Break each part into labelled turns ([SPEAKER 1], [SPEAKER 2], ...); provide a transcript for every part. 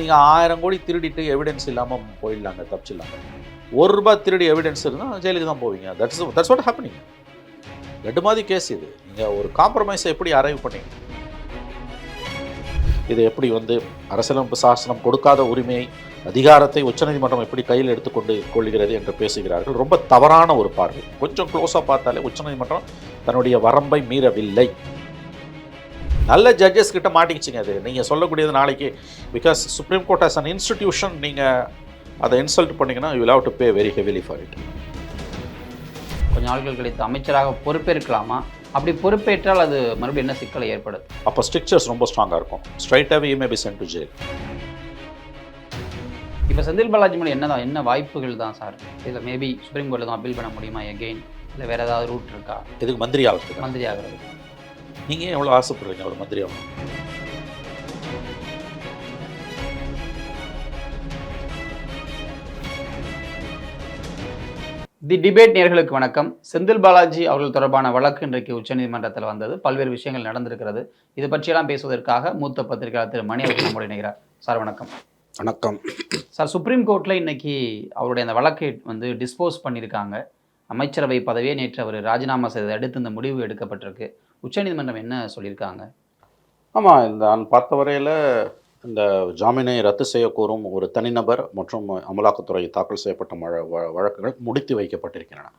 [SPEAKER 1] நீங்கள் 1000 கோடி திருடிட்டு எவிடன்ஸ் இல்லாமல் போயிடலாங்க, தப்பிச்சிடலாங்க. ₹1 திருடி எவிடன்ஸ் இருந்தால் ஜெயிலுக்கு தான் போவீங்க. That's what happening. லட்டு மாதிரி கேஸ் இது. நீங்கள் ஒரு காம்ப்ரமைஸை எப்படி அரைவ் பண்ணீங்க? இது எப்படி அரசியலமைப்பு சாசனம் கொடுக்காத உரிமையை, அதிகாரத்தை உச்சநீதிமன்றம் எப்படி கையில் எடுத்துக்கொண்டு கொள்கிறது என்று பேசுகிறார்கள். ரொம்ப தவறான ஒரு பார்வை. கொஞ்சம் க்ளோஸாக பார்த்தாலே உச்சநீதிமன்றம் தன்னுடைய வரம்பை மீறவில்லை. நல்ல ஜட்ஜஸ் கிட்ட மாட்டிக்கிச்சிங்க. அது நீங்கள் சொல்லக்கூடியது நாளைக்கு, because supreme court as an institution நீங்கள் அதை இன்சல்ட் பண்ணிங்கன்னா you will have to pay very heavily for it.
[SPEAKER 2] கொஞ்சம் நாட்கள் கழித்து அமைச்சராக பொறுப்பேற்கலாமா? அப்படி பொறுப்பேற்றால் அது மறுபடியும் என்ன சிக்கலை ஏற்படுது?
[SPEAKER 1] அப்போ ஸ்ட்ரிக்சர்ஸ் ரொம்ப ஸ்ட்ராங்காக இருக்கும். ஸ்ட்ரைட்டாகவே you may be sent to jail.
[SPEAKER 2] இப்போ செந்தில் பாலாஜி மேலே என்ன வாய்ப்புகள் தான் சார்? இதில் மேபி சுப்ரீம் கோர்ட்டில் தான் அப்பீல் பண்ண முடியுமா எகெயின்? இல்லை வேறு ஏதாவது ரூட் இருக்கா?
[SPEAKER 1] இதுக்கு மந்திரி ஆகிறதுக்கு?
[SPEAKER 2] மந்திரி ஆகிறது
[SPEAKER 1] நீங்கள் எவ்வளோ ஆசைப்படுறீங்க ஒரு மந்திரி ஆகணும்?
[SPEAKER 2] தி டிபேட் நேயர்களுக்கு வணக்கம். செந்தில் பாலாஜி அவர்கள் தொடர்பான வழக்கு இன்றைக்கு உச்சநீதிமன்றத்தில் வந்தது. பல்வேறு விஷயங்கள் நடந்திருக்கிறது. இது பற்றியெல்லாம் பேசுவதற்காக மூத்த பத்திரிகையாளர் திரு மணி அவர்கள் நம்முடைய இணைகிறார். சார் வணக்கம்.
[SPEAKER 1] வணக்கம்
[SPEAKER 2] சார், சுப்ரீம் கோர்ட்டில் இன்னைக்கு அவருடைய அந்த வழக்கை டிஸ்போஸ் பண்ணியிருக்காங்க. அமைச்சரவை பதவியை நேற்று அவர் ராஜினாமா செய்ததை அடுத்து இந்த முடிவு எடுக்கப்பட்டிருக்கு. உச்சநீதிமன்றம் என்ன சொல்லியிருக்காங்க?
[SPEAKER 1] ஆமாம், நான் பார்த்த வரையில் இந்த ஜாமீனை ரத்து செய்ய கோரும் ஒரு தனிநபர் மற்றும் அமலாக்கத்துறை தாக்கல் செய்யப்பட்ட வழக்குகள் முடித்து வைக்கப்பட்டிருக்கின்றன.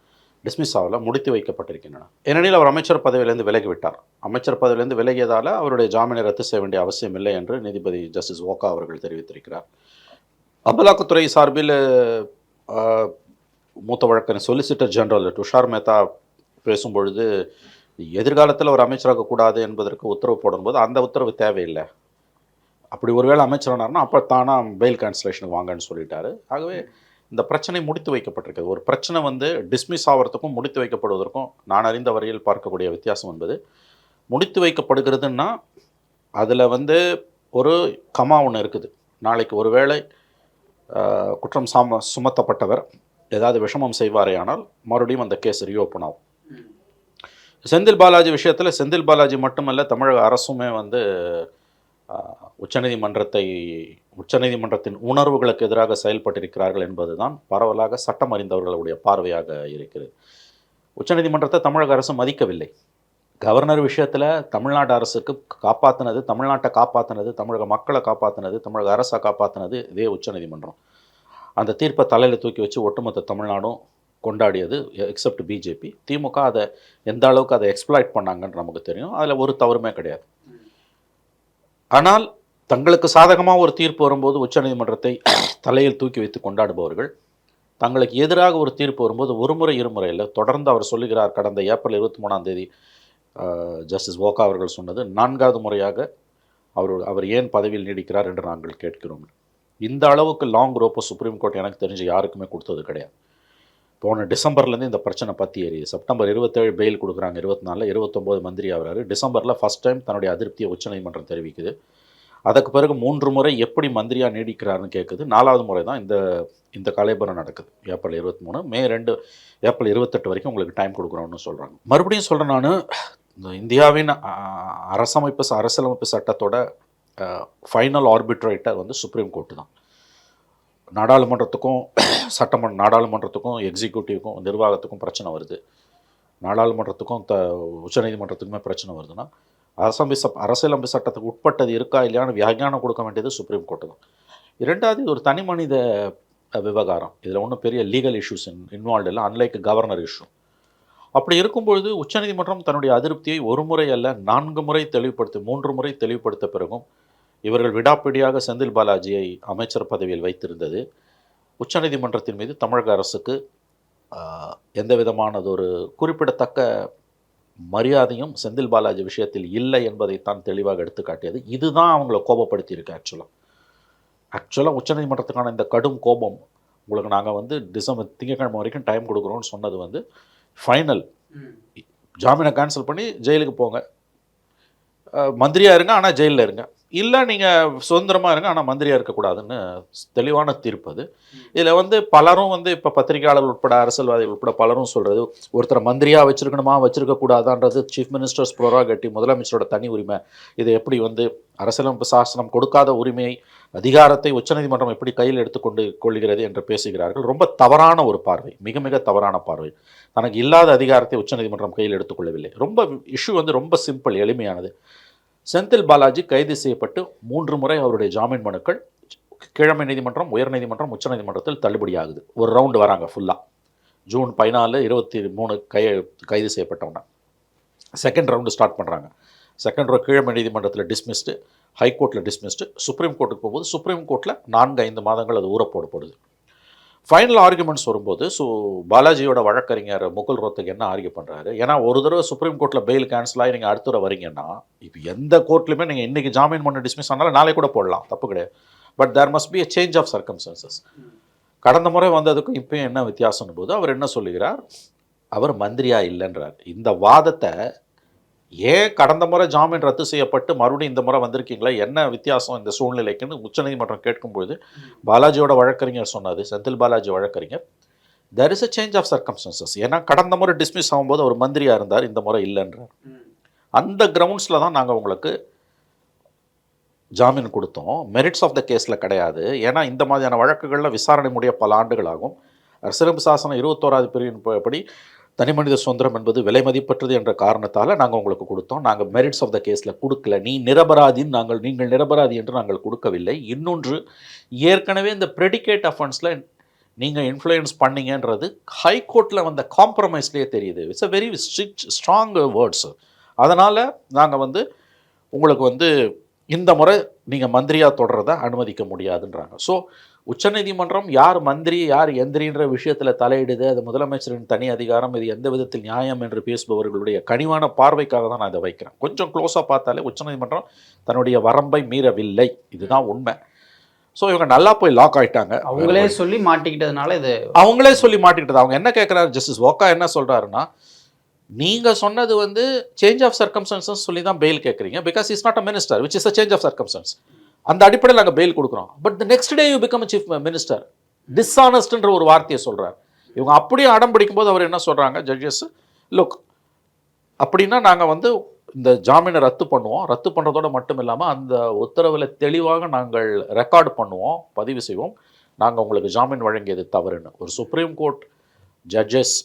[SPEAKER 1] டிஸ்மிஸ் ஆகல, முடித்து வைக்கப்பட்டிருக்கின்றன. ஏனெனில் அவர் அமைச்சர் பதவியிலிருந்து விலகிவிட்டார். அமைச்சர் பதவியிலிருந்து விலகியதால் அவருடைய ஜாமீனை ரத்து செய்ய வேண்டிய அவசியம் இல்லை என்று நீதிபதி ஜஸ்டிஸ் ஓகா அவர்கள் தெரிவித்திருக்கிறார். அமலாக்கத்துறை சார்பில் மூத்த வழக்கறிஞர் சொலிசிட்டர் ஜெனரல் துஷார் மேத்தா பேசும்பொழுது, எதிர்காலத்தில் ஒரு அமைச்சராக கூடாது என்பதற்கு உத்தரவு போடும்போது அந்த உத்தரவு தேவையில்லை, அப்படி ஒருவேளை அமைச்சரானார்னா அப்போ தானா பெயில் கேன்சலேஷனுக்கு வாங்கன்னு சொல்லிட்டாரு. ஆகவே இந்த பிரச்சனை முடித்து வைக்கப்பட்டிருக்கிறது. ஒரு பிரச்சனை டிஸ்மிஸ் ஆகிறதுக்கும் முடித்து வைக்கப்படுவதற்கும் நான் அறிந்த வரையில் பார்க்கக்கூடிய வித்தியாசம் என்பது, முடித்து வைக்கப்படுகிறதுன்னா அதில் ஒரு கமா ஒன்று இருக்குது. நாளைக்கு ஒருவேளை குற்றம் சுமத்தப்பட்டவர் ஏதாவது விஷமம் செய்வாரே ஆனால் மறுபடியும் அந்த கேஸ் ரீஓப்பன் ஆகும். செந்தில் பாலாஜி விஷயத்தில் செந்தில் பாலாஜி மட்டுமல்ல, தமிழக அரசுமே உச்சநீதிமன்றத்தின் உணர்வுகளுக்கு எதிராக செயல்பட்டிருக்கிறார்கள் என்பது தான் பரவலாக சட்டம் அறிந்தவர்களுடைய பார்வையாக இருக்கிறது. உச்சநீதிமன்றத்தை தமிழக அரசு மதிக்கவில்லை. கவர்னர் விஷயத்தில் தமிழ்நாடு அரசுக்கு காப்பாற்றினது, தமிழ்நாட்டை காப்பாற்றினது, தமிழக மக்களை காப்பாற்றினது, தமிழக அரசை காப்பாற்றினது இதே உச்சநீதிமன்றம். அந்த தீர்ப்பை தலையில் தூக்கி வச்சு ஒட்டுமொத்த தமிழ்நாடும் கொண்டாடியது, எக்ஸப்ட் பிஜேபி. திமுக அதை எந்த அளவுக்கு அதை எக்ஸ்ப்ளாய்ட் பண்ணாங்கன்னு நமக்கு தெரியும். அதில் ஒரு தவறுமே கிடையாது. ஆனால் தங்களுக்கு சாதகமாக ஒரு தீர்ப்பு வரும்போது உச்சநீதிமன்றத்தை தலையில் தூக்கி வைத்து கொண்டாடுபவர்கள், தங்களுக்கு எதிராக ஒரு தீர்ப்பு வரும்போது ஒரு முறை இருமுறை இல்லை, தொடர்ந்து அவர் சொல்லுகிறார். கடந்த ஏப்ரல் 23 ஜஸ்டிஸ் ஓகா அவர்கள் சொன்னது, 4வது முறையாக அவர் ஏன் பதவியில் நீடிக்கிறார் என்று நாங்கள் கேட்கிறோம். இந்த அளவுக்கு லாங் ரோப்போ சுப்ரீம் கோர்ட் எனக்கு தெரிஞ்சு யாருக்குமே கொடுத்தது கிடையாது. போன டிசம்பர்லேருந்து இந்த பிரச்சனை பற்றி எரியுது. செப்டம்பர் 27 பெயில் கொடுக்குறாங்க, 24 29 மந்திரி ஆகிறாரு. டிசம்பரில் ஃபஸ்ட் டைம் தன்னுடைய அதிருப்தியை உச்சநீதிமன்றம் தெரிவிக்குது. அதுக்கு பிறகு 3 முறை எப்படி மந்திரியாக நீடிக்கிறாருன்னு கேட்குது. 4வது முறை தான் இந்த கலைபுரம் நடக்குது. ஏப்ரல் 23, மே 2, ஏப்ரல் 28 வரைக்கும் உங்களுக்கு டைம் கொடுக்குறோன்னு சொல்கிறாங்க. மறுபடியும் சொல்கிறேன், நான் இந்த இந்தியாவின் அரசியலமைப்பு சட்டத்தோட ஃபைனல் ஆர்பிட்ரேட்டர் சுப்ரீம் கோர்ட்டு தான். நாடாளுமன்றத்துக்கும் எக்ஸிக்யூட்டிவ்க்கும் நிர்வாகத்துக்கும் பிரச்சனை வருது, நாடாளுமன்றத்துக்கும் உச்சநீதிமன்றத்துக்குமே பிரச்சனை வருதுன்னா அரசியலமைப்பு சட்டத்துக்கு உட்பட்டது இருக்கா இல்லையான்னு வியாக்கியானம் கொடுக்க வேண்டியது சுப்ரீம் கோர்ட்டு தான். 2வது, இது ஒரு தனி மனித விவகாரம். இதில் ஒன்றும் பெரிய லீகல் இஷ்யூஸ் இன்வால்வ் இல்லை, அன்லைக் கவர்னர் இஷ்யூ. அப்படி இருக்கும்பொழுது உச்சநீதிமன்றம் தன்னுடைய அதிருப்தியை 1 முறை அல்ல 4 முறை தெளிவுபடுத்தி 3 முறை தெளிவுபடுத்த பிறகும் இவர்கள் விடாப்பிடியாக செந்தில் பாலாஜியை அமைச்சர் பதவியில் வைத்திருந்தது உச்சநீதிமன்றத்தின் மீது தமிழக அரசுக்கு எந்த விதமானதொரு குறிப்பிடத்தக்க மரியாதையும் செந்தில் பாலாஜி விஷயத்தில் இல்லை என்பதைத்தான் தெளிவாக எடுத்துக்காட்டியது. இதுதான் அவங்கள கோபப்படுத்தியிருக்கு. ஆக்சுவலாக உச்சநீதிமன்றத்துக்கான இந்த கடும் கோபம், உங்களுக்கு நாங்கள் டிசம்பர் திங்கட்கிழமை வரைக்கும் டைம் கொடுக்குறோன்னு சொன்னது ஃபைனல். ஜாமீனை கேன்சல் பண்ணி ஜெயிலுக்கு போங்க, மந்திரியாக இருங்க ஆனால் ஜெயிலில் இருங்க, இல்லை நீங்கள் சுதந்திரமாக இருங்க ஆனால் மந்திரியாக இருக்கக்கூடாதுன்னு தெளிவான தீர்ப்பு அது. இதில் வந்து பலரும் வந்து இப்போ பத்திரிகையாளர்கள் உட்பட அரசியல்வாதிகள் உட்பட பலரும் சொல்கிறது ஒருத்தரை மந்திரியாக வச்சிருக்கணுமா வச்சிருக்கக்கூடாதான்றது சீஃப் மினிஸ்டர்ஸ் ப்ரோராகேட்டிவ், முதலமைச்சரோட தனி உரிமை. இது எப்படி வந்து அரசியலமைப்பு சாசனம் கொடுக்காத உரிமையை அதிகாரத்தை உச்சநீதிமன்றம் எப்படி கையில் எடுத்துக்கொண்டு கொள்கிறது என்று பேசுகிறார்கள். ரொம்ப தவறான ஒரு பார்வை, மிக மிக தவறான பார்வை. தனக்கு இல்லாத அதிகாரத்தை உச்சநீதிமன்றம் கையில் எடுத்துக்கொள்ளவில்லை. ரொம்ப இஷ்யூ வந்து ரொம்ப சிம்பிள், எளிமையானது. செந்தில் பாலாஜி கைது செய்யப்பட்டு 3 முறை அவருடைய ஜாமீன் மனுக்கள் கீழமை நீதிமன்றம், உயர்நீதிமன்றம், உச்சநீதிமன்றத்தில் தள்ளுபடியாகுது. ஒரு ரவுண்டு வராங்க ஃபுல்லாக. ஜூன் 14, 23 கைது செய்யப்பட்டவங்க செகண்ட் ரவுண்டு ஸ்டார்ட் பண்ணுறாங்க. செகண்ட் ரோ கீழமை நீதிமன்றத்தில் டிஸ்மிஸ்டு, ஹைகோர்ட்டில் டிஸ்மிஸ்டு, சுப்ரீம் கோர்ட்டுக்கு போகும்போது சுப்ரீம் கோர்ட்டில் 4-5 மாதங்கள் அது ஊறப்போடப்படுது. ஃபைனல் ஆர்குமெண்ட்ஸ் வரும்போது பாலாஜியோட வழக்கறிஞர் முகுல் ரோத்தக் என்ன ஆர்கியூ பண்ணுறாரு, ஏன்னா ஒரு தடவை சுப்ரீம் கோர்ட்டில் பெயில் கேன்சல் ஆகி நீங்கள் அடுத்த தடவை வரீங்கன்னா, இப்போ எந்த கோர்ட்லையுமே நீங்கள் இன்றைக்கி ஜாமீன் பண்ண டிஸ்மிஸ் ஆனாலும் நாளை கூட போடலாம், தப்பு கிடையாது. But there must be a change of circumstances. கடந்த முறை வந்ததுக்கும் இப்போயும் என்ன வித்தியாசம்னு போது அவர் என்ன சொல்லுகிறார், அவர் மந்திரியாக இல்லைன்றார். இந்த வாதத்தை ஏன் கடந்த முறை ஜாமீன் ரத்து செய்யப்பட்டு மறுபடியும் இந்த முறை வந்திருக்கீங்களா, என்ன வித்தியாசம் இந்த சூழ்நிலைக்குன்னு உச்சநீதிமன்றம் கேட்கும்போது பாலாஜியோட வழக்கறிஞர் சொன்னது, செந்தில் பாலாஜி வழக்கறிஞர், there is a change of circumstances. ஏன்னா கடந்த முறை டிஸ்மிஸ் ஆகும்போது அவர் மந்திரியாக இருந்தார், இந்த முறை இல்லைன்றார். அந்த கிரவுண்ட்ஸில் தான் நாங்கள் உங்களுக்கு ஜாமீன் கொடுத்தோம், மெரிட்ஸ் ஆஃப் த கேஸில் கிடையாது. ஏன்னா இந்த மாதிரியான வழக்குகளில் விசாரணை முடிய பல ஆண்டுகள் ஆகும். அரசியலமைப்பு சாசனம் 21வது பிரிவின் படி தனிமனித சுதந்திரம் என்பது விலை மதிப்பற்றது என்ற காரணத்தால் நாங்கள் உங்களுக்கு கொடுத்தோம். நாங்கள் மெரிட்ஸ் ஆஃப் த கேஸில் கொடுக்கல. நீங்கள் நிரபராதி என்று நாங்கள் கொடுக்கவில்லை. இன்னொன்று, ஏற்கனவே இந்த ப்ரெடிகேட் அஃபென்ஸில் நீங்கள் இன்ஃப்ளூயன்ஸ் பண்ணீங்கன்றது ஹைகோர்ட்டில் வந்த காம்ப்ரமைஸ்லேயே தெரியுது. It's a very strong words. அதனால் நாங்கள் வந்து உங்களுக்கு வந்து இந்த முறை நீங்கள் மந்திரியாக தொடர்றதை அனுமதிக்க முடியாதுன்றாங்க. ஸோ உச்சநீதிமன்றம் யார் மந்திரி யார் எந்திரின்ற விஷயத்தில் தலையிடுது, அது முதலமைச்சரின் தனி அதிகாரம், இது எந்த விதத்தில் நியாயம் என்று பேசுபவர்களுடைய கனிவான பார்வைக்காக தான் நான் இதை வைக்கிறேன். கொஞ்சம் க்ளோஸாக பார்த்தாலே உச்சநீதிமன்றம் தன்னுடைய வரம்பை மீறவில்லை, இதுதான் உண்மை. ஸோ இவங்க நல்லா போய் லாக் ஆகிட்டாங்க.
[SPEAKER 2] அவங்களே சொல்லி மாட்டிக்கிட்டதுனால இது
[SPEAKER 1] அவங்களே சொல்லி மாட்டிக்கிட்டது. அவங்க என்ன கேட்குறாரு, ஜஸ்டிஸ் ஓக்கா என்ன சொல்கிறாருன்னா, நீங்கள் சொன்னது வந்து சேஞ்ச் ஆஃப் சர்க்கம்ஸ்டன்சஸ் சொல்லி தான் பெயில் கேட்குறீங்க, because is not a minister which is a change of circumstance. அந்த அடிப்படையில் நாங்கள் பெயில் கொடுக்குறோம். But the next day you become chief minister, டிஸ்ஆனஸ்ட்ன்ற ஒரு வார்த்தையை சொல்கிறார். இவங்க அப்படியே அடம் பிடிக்கும்போது அவர் என்ன சொல்கிறாங்க, ஜட்ஜஸ் லுக் அப்படின்னா நாங்கள் வந்து இந்த ஜாமீனை ரத்து பண்ணுவோம், ரத்து பண்ணுறதோடு மட்டும் இல்லாமல் அந்த உத்தரவில் தெளிவாக நாங்கள் ரெக்கார்டு பண்ணுவோம், பதிவு செய்வோம், நாங்கள் உங்களுக்கு ஜாமீன் வழங்கியது தவறுன்னு. ஒரு சுப்ரீம் கோர்ட் ஜட்ஜஸ்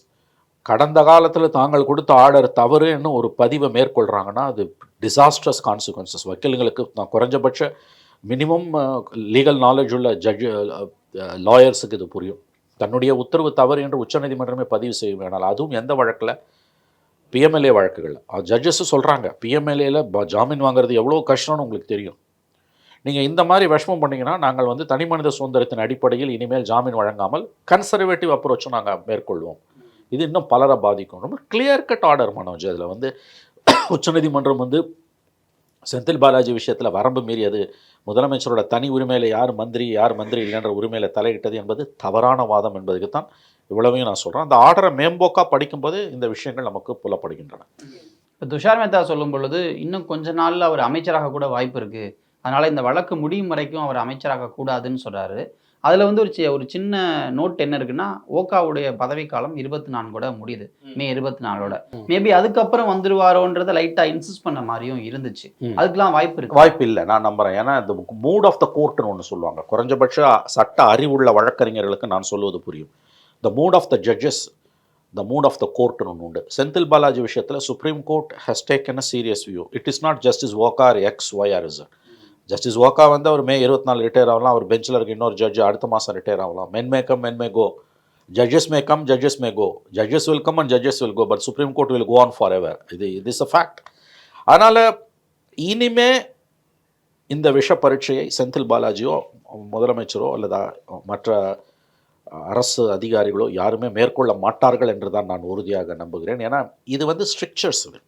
[SPEAKER 1] கடந்த காலத்தில் தாங்கள் கொடுத்த ஆர்டர் தவறுன்னு ஒரு பதிவை மேற்கொள்கிறாங்கன்னா அது டிசாஸ்ட்ரஸ் கான்சிக்வன்சஸ். வக்கீல்களுக்கு நான் குறைஞ்சபட்ச மினிமம் லீகல் நாலேஜ் உள்ள லாயர்ஸுக்கு இது புரியும். தன்னுடைய உத்தரவு தவறு என்று உச்சநீதிமன்றமே பதிவு செய்ய வேணால், அதுவும் எந்த வழக்கில், பிஎம்எல்ஏ வழக்குகள். ஜட்ஜஸும் சொல்கிறாங்க பிஎம்எல்ஏல ஜாமீன் வாங்குறது எவ்வளோ கஷ்டம்னு உங்களுக்கு தெரியும். நீங்கள் இந்த மாதிரி விஷமம் பண்ணிங்கன்னா நாங்கள் வந்து தனி மனித சுதந்திரத்தின் அடிப்படையில் இனிமேல் ஜாமீன் வழங்காமல் கன்சர்வேட்டிவ் அப்ரோச்சும் நாங்கள் மேற்கொள்வோம். இது இன்னும் பலரை பாதிக்கும். ரொம்ப கிளியர் கட் ஆர்டர் மனோஜ். அதில் வந்து உச்சநீதிமன்றம் வந்து செந்தில் பாலாஜி விஷயத்தில் வரம்பு மீறியது, முதலமைச்சரோட தனி உரிமையில் யார் மந்திரி இல்லைன்ற உரிமையில் தலையிட்டது என்பது தவறான வாதம் என்பதுக்கு தான் இவ்வளவையும் நான் சொல்கிறேன். அந்த ஆர்டரை மேம்போக்காக படிக்கும்போது இந்த விஷயங்கள் நமக்கு புலப்படுகின்றன.
[SPEAKER 2] இப்போ துஷார் மேத்தா சொல்லும் பொழுது இன்னும் கொஞ்ச நாளில் அவர் அமைச்சராக கூட வாய்ப்பு இருக்குது, அதனால் இந்த வழக்கு முடியும் வரைக்கும் அவர் அமைச்சராக கூடாதுன்னு சொல்கிறாரு. அதில் வந்து ஒரு சின்ன நோட் என்ன இருக்குன்னா, ஓக்காவுடைய பதவிக்காலம் 24 முடியுது, மே 24. மேபி அதுக்கப்புறம் வந்துருவாரோன்றதை லைட்டாக இன்சிஸ்ட் பண்ண மாதிரியும் இருந்துச்சு. அதுக்கெல்லாம் வாய்ப்பு
[SPEAKER 1] இல்லை நான் நம்புகிறேன். ஏன்னா இந்த மூட் ஆஃப் த கோர்ட்னு ஒன்று சொல்லுவாங்க. குறைஞ்சபட்ச சட்ட அறிவுள்ள வழக்கறிஞர்களுக்கு நான் சொல்வது புரியும். The mood of the judges, the mood of the கோர்ட்னு ஒன்று உண்டு. செந்தில் பாலாஜி விஷயத்தில் supreme court has taken a serious view. It is not justice Oka or X Y or is. Justice Oka வந்து அவர் மே 24 ரிட்டையர் ஆகலாம், அவர் பெஞ்சில் இருக்க இன்னொரு ஜட்ஜ் அடுத்த மாதம் ரிட்டையர் ஆகலாம். Men may come, men may go, judges may come, judges may go, judges will come and judges will go, but supreme court will go on for ever. இது இஸ் அ ஃபேக்ட். அதனால் இனிமே இந்த விஷ பரீட்சையை செந்தில் பாலாஜியோ முதலமைச்சரோ அல்லது மற்ற அரசு அதிகாரிகளோ யாருமே மேற்கொள்ள மாட்டார்கள் என்று தான் நான் உறுதியாக நம்புகிறேன். ஏன்னா இது வந்து ஸ்ட்ரிக்சர்ஸ். இது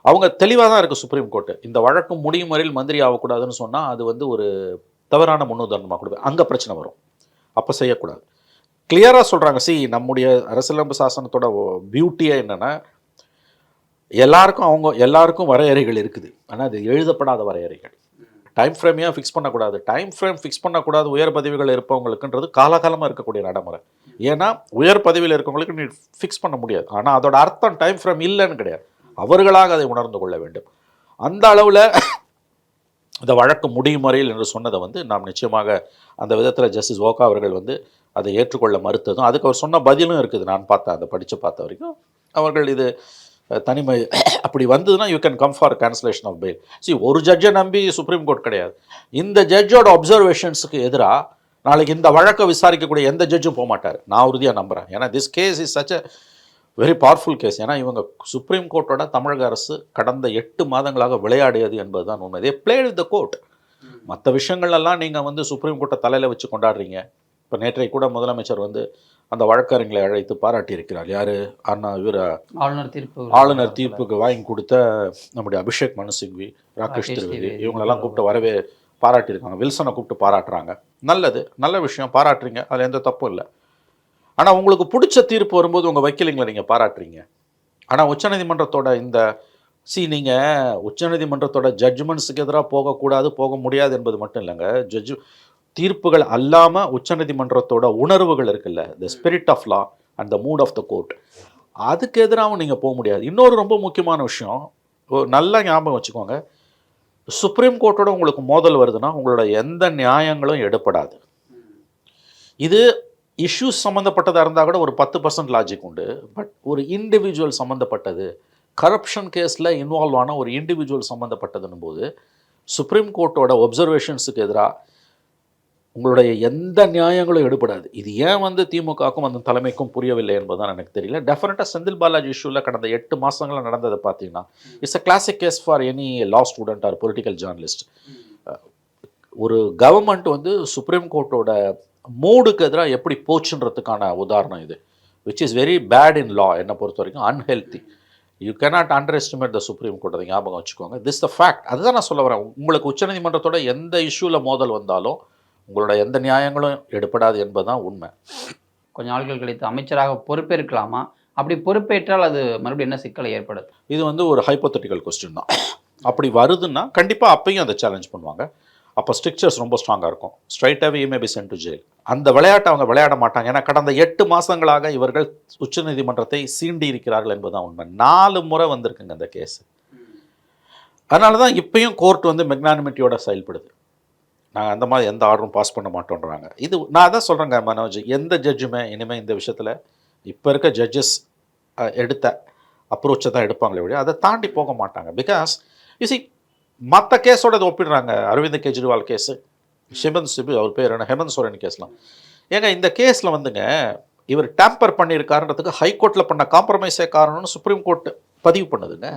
[SPEAKER 1] அவங்க தெளிவாக தான் இருக்குது சுப்ரீம் கோர்ட்டு. இந்த வழக்கு முடியும் வரையில் மந்திரி ஆகக்கூடாதுன்னு சொன்னால் அது வந்து ஒரு தவறான முன்னுதாரணமாக கொடுப்பேன். அங்கே பிரச்சனை வரும், அப்போ செய்யக்கூடாது. கிளியராக சொல்கிறாங்க. நம்முடைய அரசியலமைப்பு சாசனத்தோட பியூட்டியே என்னென்னா, எல்லாருக்கும் வரையறைகள் இருக்குது, ஆனால் அது எழுதப்படாத வரையறைகள். டைம் ஃப்ரேம் ஏன் ஃபிக்ஸ் பண்ணக்கூடாது? டைம் ஃப்ரேம் ஃபிக்ஸ் பண்ணக்கூடாது உயர் பதவிகள் இருப்பவங்களுக்குன்றது காலகாலமாக இருக்கக்கூடிய நடைமுறை. ஏன்னா உயர் பதவியில் இருக்கவங்களுக்கு நீ ஃபிக்ஸ் பண்ண முடியாது. ஆனால் அதோட அர்த்தம் டைம் ஃப்ரேம் இல்லைன்னு கிடையாது. அவர்களாக அதை உணர்ந்து கொள்ள வேண்டும். அந்த அளவில் இந்த வழக்கு முடியும் வரையில் என்று சொன்னதை வந்து நாம் நிச்சயமாக அந்த விதத்தில் ஜஸ்டிஸ் ஓகா அவர்கள் வந்து அதை ஏற்றுக்கொள்ள மறுத்ததும், அதுக்கு அவர் சொன்ன பதிலும் இருக்குது. நான் பார்த்தேன், அதை படித்து பார்த்த வரைக்கும் அவர்கள் இது தனிமை அப்படி வந்ததுன்னா you can come for cancellation of bail. ஒரு ஜட்ஜை நம்பி சுப்ரீம் கோர்ட் கிடையாது. இந்த ஜட்ஜோட அப்சர்வேஷன்ஸுக்கு எதிராக நாளைக்கு இந்த வழக்கை விசாரிக்கக்கூடிய எந்த ஜட்ஜும் போக மாட்டார். நான் உறுதியாக நம்புகிறேன். ஏன்னா this case is such a very powerful case. ஏன்னா இவங்க சுப்ரீம் கோர்ட்டோட தமிழக அரசு கடந்த 8 மாதங்களாக விளையாடியது என்பது தான் உண்மை. They played with the court. மற்ற விஷயங்கள்லாம் நீங்கள் வந்து சுப்ரீம் கோர்ட்டை தலையில் வச்சு கொண்டாடுறீங்க. இப்போ நேற்றை கூட முதலமைச்சர் வந்து அந்த வழக்கறிஞர்களை அழைத்து பாராட்டியிருக்கிறார். யார்? இவர் ஆளுநர் தீர்ப்புக்கு வாங்கி கொடுத்த நம்முடைய அபிஷேக் மனு சிங்வி, ராகேஷ் திரிவேதி, இவங்களெல்லாம் கூப்பிட்டு வரவே பாராட்டியிருக்காங்க. வில்சனை கூப்பிட்டு பாராட்டுறாங்க. நல்லது, நல்ல விஷயம், பாராட்டுறீங்க, அதில் எந்த தப்பும் இல்லை. ஆனால் உங்களுக்கு பிடிச்ச தீர்ப்பு வரும்போது உங்கள் வக்கீலுங்களை நீங்கள் பாராட்டுறீங்க. ஆனால் உச்சநீதிமன்றத்தோட இந்த நீங்கள் உச்சநீதிமன்றத்தோட ஜட்ஜ்மெண்ட்ஸுக்கு எதிராக போகக்கூடாது, போக முடியாது என்பது மட்டும் இல்லைங்க. தீர்ப்புகள் அல்லாமல் உச்சநீதிமன்றத்தோட உணர்வுகள் இருக்குல்ல, the spirit of law and the mood of the court, அதுக்கு எதிராகவும் நீங்கள் போக முடியாது. இன்னொரு ரொம்ப முக்கியமான விஷயம், நல்லா ஞாபகம் வச்சுக்கோங்க, சுப்ரீம் கோர்ட்டோட உங்களுக்கு மோதல் வருதுன்னா உங்களோட எந்த நியாயங்களும் எடுப்படாது. இது இஷ்யூஸ் சம்மந்தப்பட்டதாக இருந்தால் கூட ஒரு 10% லாஜிக் உண்டு. பட் ஒரு இண்டிவிஜுவல் சம்மந்தப்பட்டது, கரப்ஷன் கேஸில் இன்வால்வ் ஆன ஒரு இண்டிவிஜுவல் சம்மந்தப்பட்டதுன்னும் போது சுப்ரீம் கோர்ட்டோட ஒப்சர்வேஷன்ஸுக்கு எதிராக உங்களுடைய எந்த நியாயங்களும் எடுபடாது. இது ஏன் வந்து திமுகவுக்கும் அந்த தலைமைக்கும் புரியவில்லை என்பதுதான் எனக்கு தெரியல. டெஃபினட்டாக செந்தில் பாலாஜி இஷ்யூவில் கடந்த 8 மாதங்களில் நடந்ததை பார்த்தீங்கன்னா it's a classic case for any law student or political journalist. ஒரு கவர்மெண்ட் வந்து சுப்ரீம் கோர்ட்டோட மூடுக்கு எதிராக எப்படி போச்சுன்றதுக்கான உதாரணம் இது, which is very bad in law. என்னை பொறுத்த வரைக்கும் unhealthy. You cannot underestimate the supreme court. அதை ஞாபகம் வச்சுக்கோங்க. This the fact. அதுதான் நான் சொல்ல வரேன். உங்களுக்கு உச்சநீதிமன்றத்தோட எந்த இஷ்யூவில் மோதல் வந்தாலும் உங்களோட எந்த நியாயங்களும் எடுப்படாது என்பதுதான் உண்மை.
[SPEAKER 2] கொஞ்சம் நாட்கள் கழித்து அமைச்சராக பொறுப்பேற்கலாமா? அப்படி பொறுப்பேற்றால் அது மறுபடியும் என்ன சிக்கலை ஏற்படுது?
[SPEAKER 1] இது வந்து ஒரு ஹைப்போதெட்டிக்கல் கொஸ்டின் தான். அப்படி வருதுன்னா கண்டிப்பாக அப்பையும் அதை சேலஞ்ச் பண்ணுவாங்க. அப்போ ஸ்ட்ரிக்சர்ஸ் ரொம்ப ஸ்ட்ராங்காக இருக்கும். ஸ்ட்ரைட்டாகவே may be sent to jail. அந்த விளையாட்டை அவங்க விளையாட மாட்டாங்க. ஏன்னா கடந்த 8 மாதங்களாக இவர்கள் உச்சநீதிமன்றத்தை சீண்டி இருக்கிறார்கள் என்பதுதான் உண்மை. 4 முறை வந்திருக்குங்க அந்த கேஸ். அதனால தான் இப்பயும் கோர்ட் வந்து மெக்னானிமிட்டியோட செயல்படுது. நாங்கள் அந்த மாதிரி எந்த ஆர்டரும் பாஸ் பண்ண மாட்டோன்றாங்க. இது நான் தான் சொல்கிறேங்க மனோஜ், எந்த ஜட்ஜுமே இனிமேல் இந்த விஷயத்தில் இப்போ இருக்க ஜட்ஜஸ் எடுத்த அப்ரோச்சை தான் எடுப்பாங்களே ஒழிய அதை தாண்டி போக மாட்டாங்க. பிகாஸ் யூசி மற்ற கேஸோட இதை ஒப்பிடுறாங்க. அரவிந்த் கெஜ்ரிவால் கேஸு, ஹேமந்த் சிபு, அவர் பேர் என்ன, ஹேமந்த் சோரன் கேஸ்லாம். ஏங்க இந்த கேஸில் வந்துங்க இவர் டேம்பர் பண்ணியிருக்காருன்றதுக்கு ஹைகோர்ட்டில் பண்ண காம்ப்ரமைஸே காரணம்னு சுப்ரீம் கோர்ட் பதிவு பண்ணுதுங்க.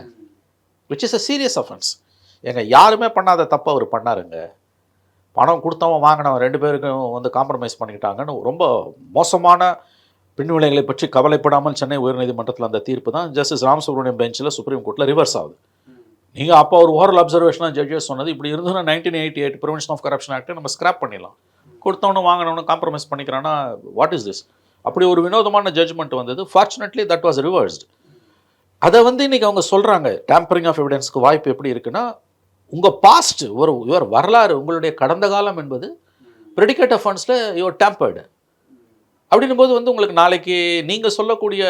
[SPEAKER 1] Which is a serious offence. ஏங்க யாருமே பண்ணாத தப்பு அவர் பண்ணாருங்க. பணம் கொடுத்தவன் வாங்கினவன் 2 பேருக்கும் வந்து காம்ப்ரமைஸ் பண்ணிக்கிட்டாங்கன்னு ரொம்ப மோசமான பின்விளைகளை பற்றி கவலைப்படாமல் சென்னை உயர்நீதிமன்றத்தில் அந்த தீர்ப்பு தான் ஜஸ்டிஸ் ராமசுப்ரமணியம் பெஞ்சில் சுப்ரீம் கோர்ட்டில் ரிவர்ஸ் ஆகுது. நீங்கள் அப்போ ஒரு ஓரல் அப்சர்வேஷனாக ஜட்ஜஸ் சொன்னது இப்படி இருந்ததுன்னா 1988 ப்ரிவென்ஷன் ஆஃப் கரப்ஷன் ஆக்டை நம்ம ஸ்கிராப் பண்ணிடலாம். கொடுத்தவனும் வாங்கினவனும் காம்ப்ரமைஸ் பண்ணிக்கிறான்னா வாட் இஸ் திஸ்? அப்படி ஒரு வினோதமான ஜட்ஜ்மெண்ட் வந்தது. Fortunately that was reversed. அதை வந்து இன்றைக்கி அவங்க சொல்கிறாங்க டேம்பரிங் ஆஃப் எவிடன்ஸ்க்கு வாய்ப்பு எப்படி இருக்குன்னா, உங்கள் பாஸ்ட் ஒரு வரலாறு, உங்களுடைய கடந்த காலம் என்பது ப்ரெடிகேட் அஃபென்ஸில் யுவர் டேம்பர்டு அப்படின்னும் போது வந்து உங்களுக்கு நாளைக்கு நீங்கள் சொல்லக்கூடிய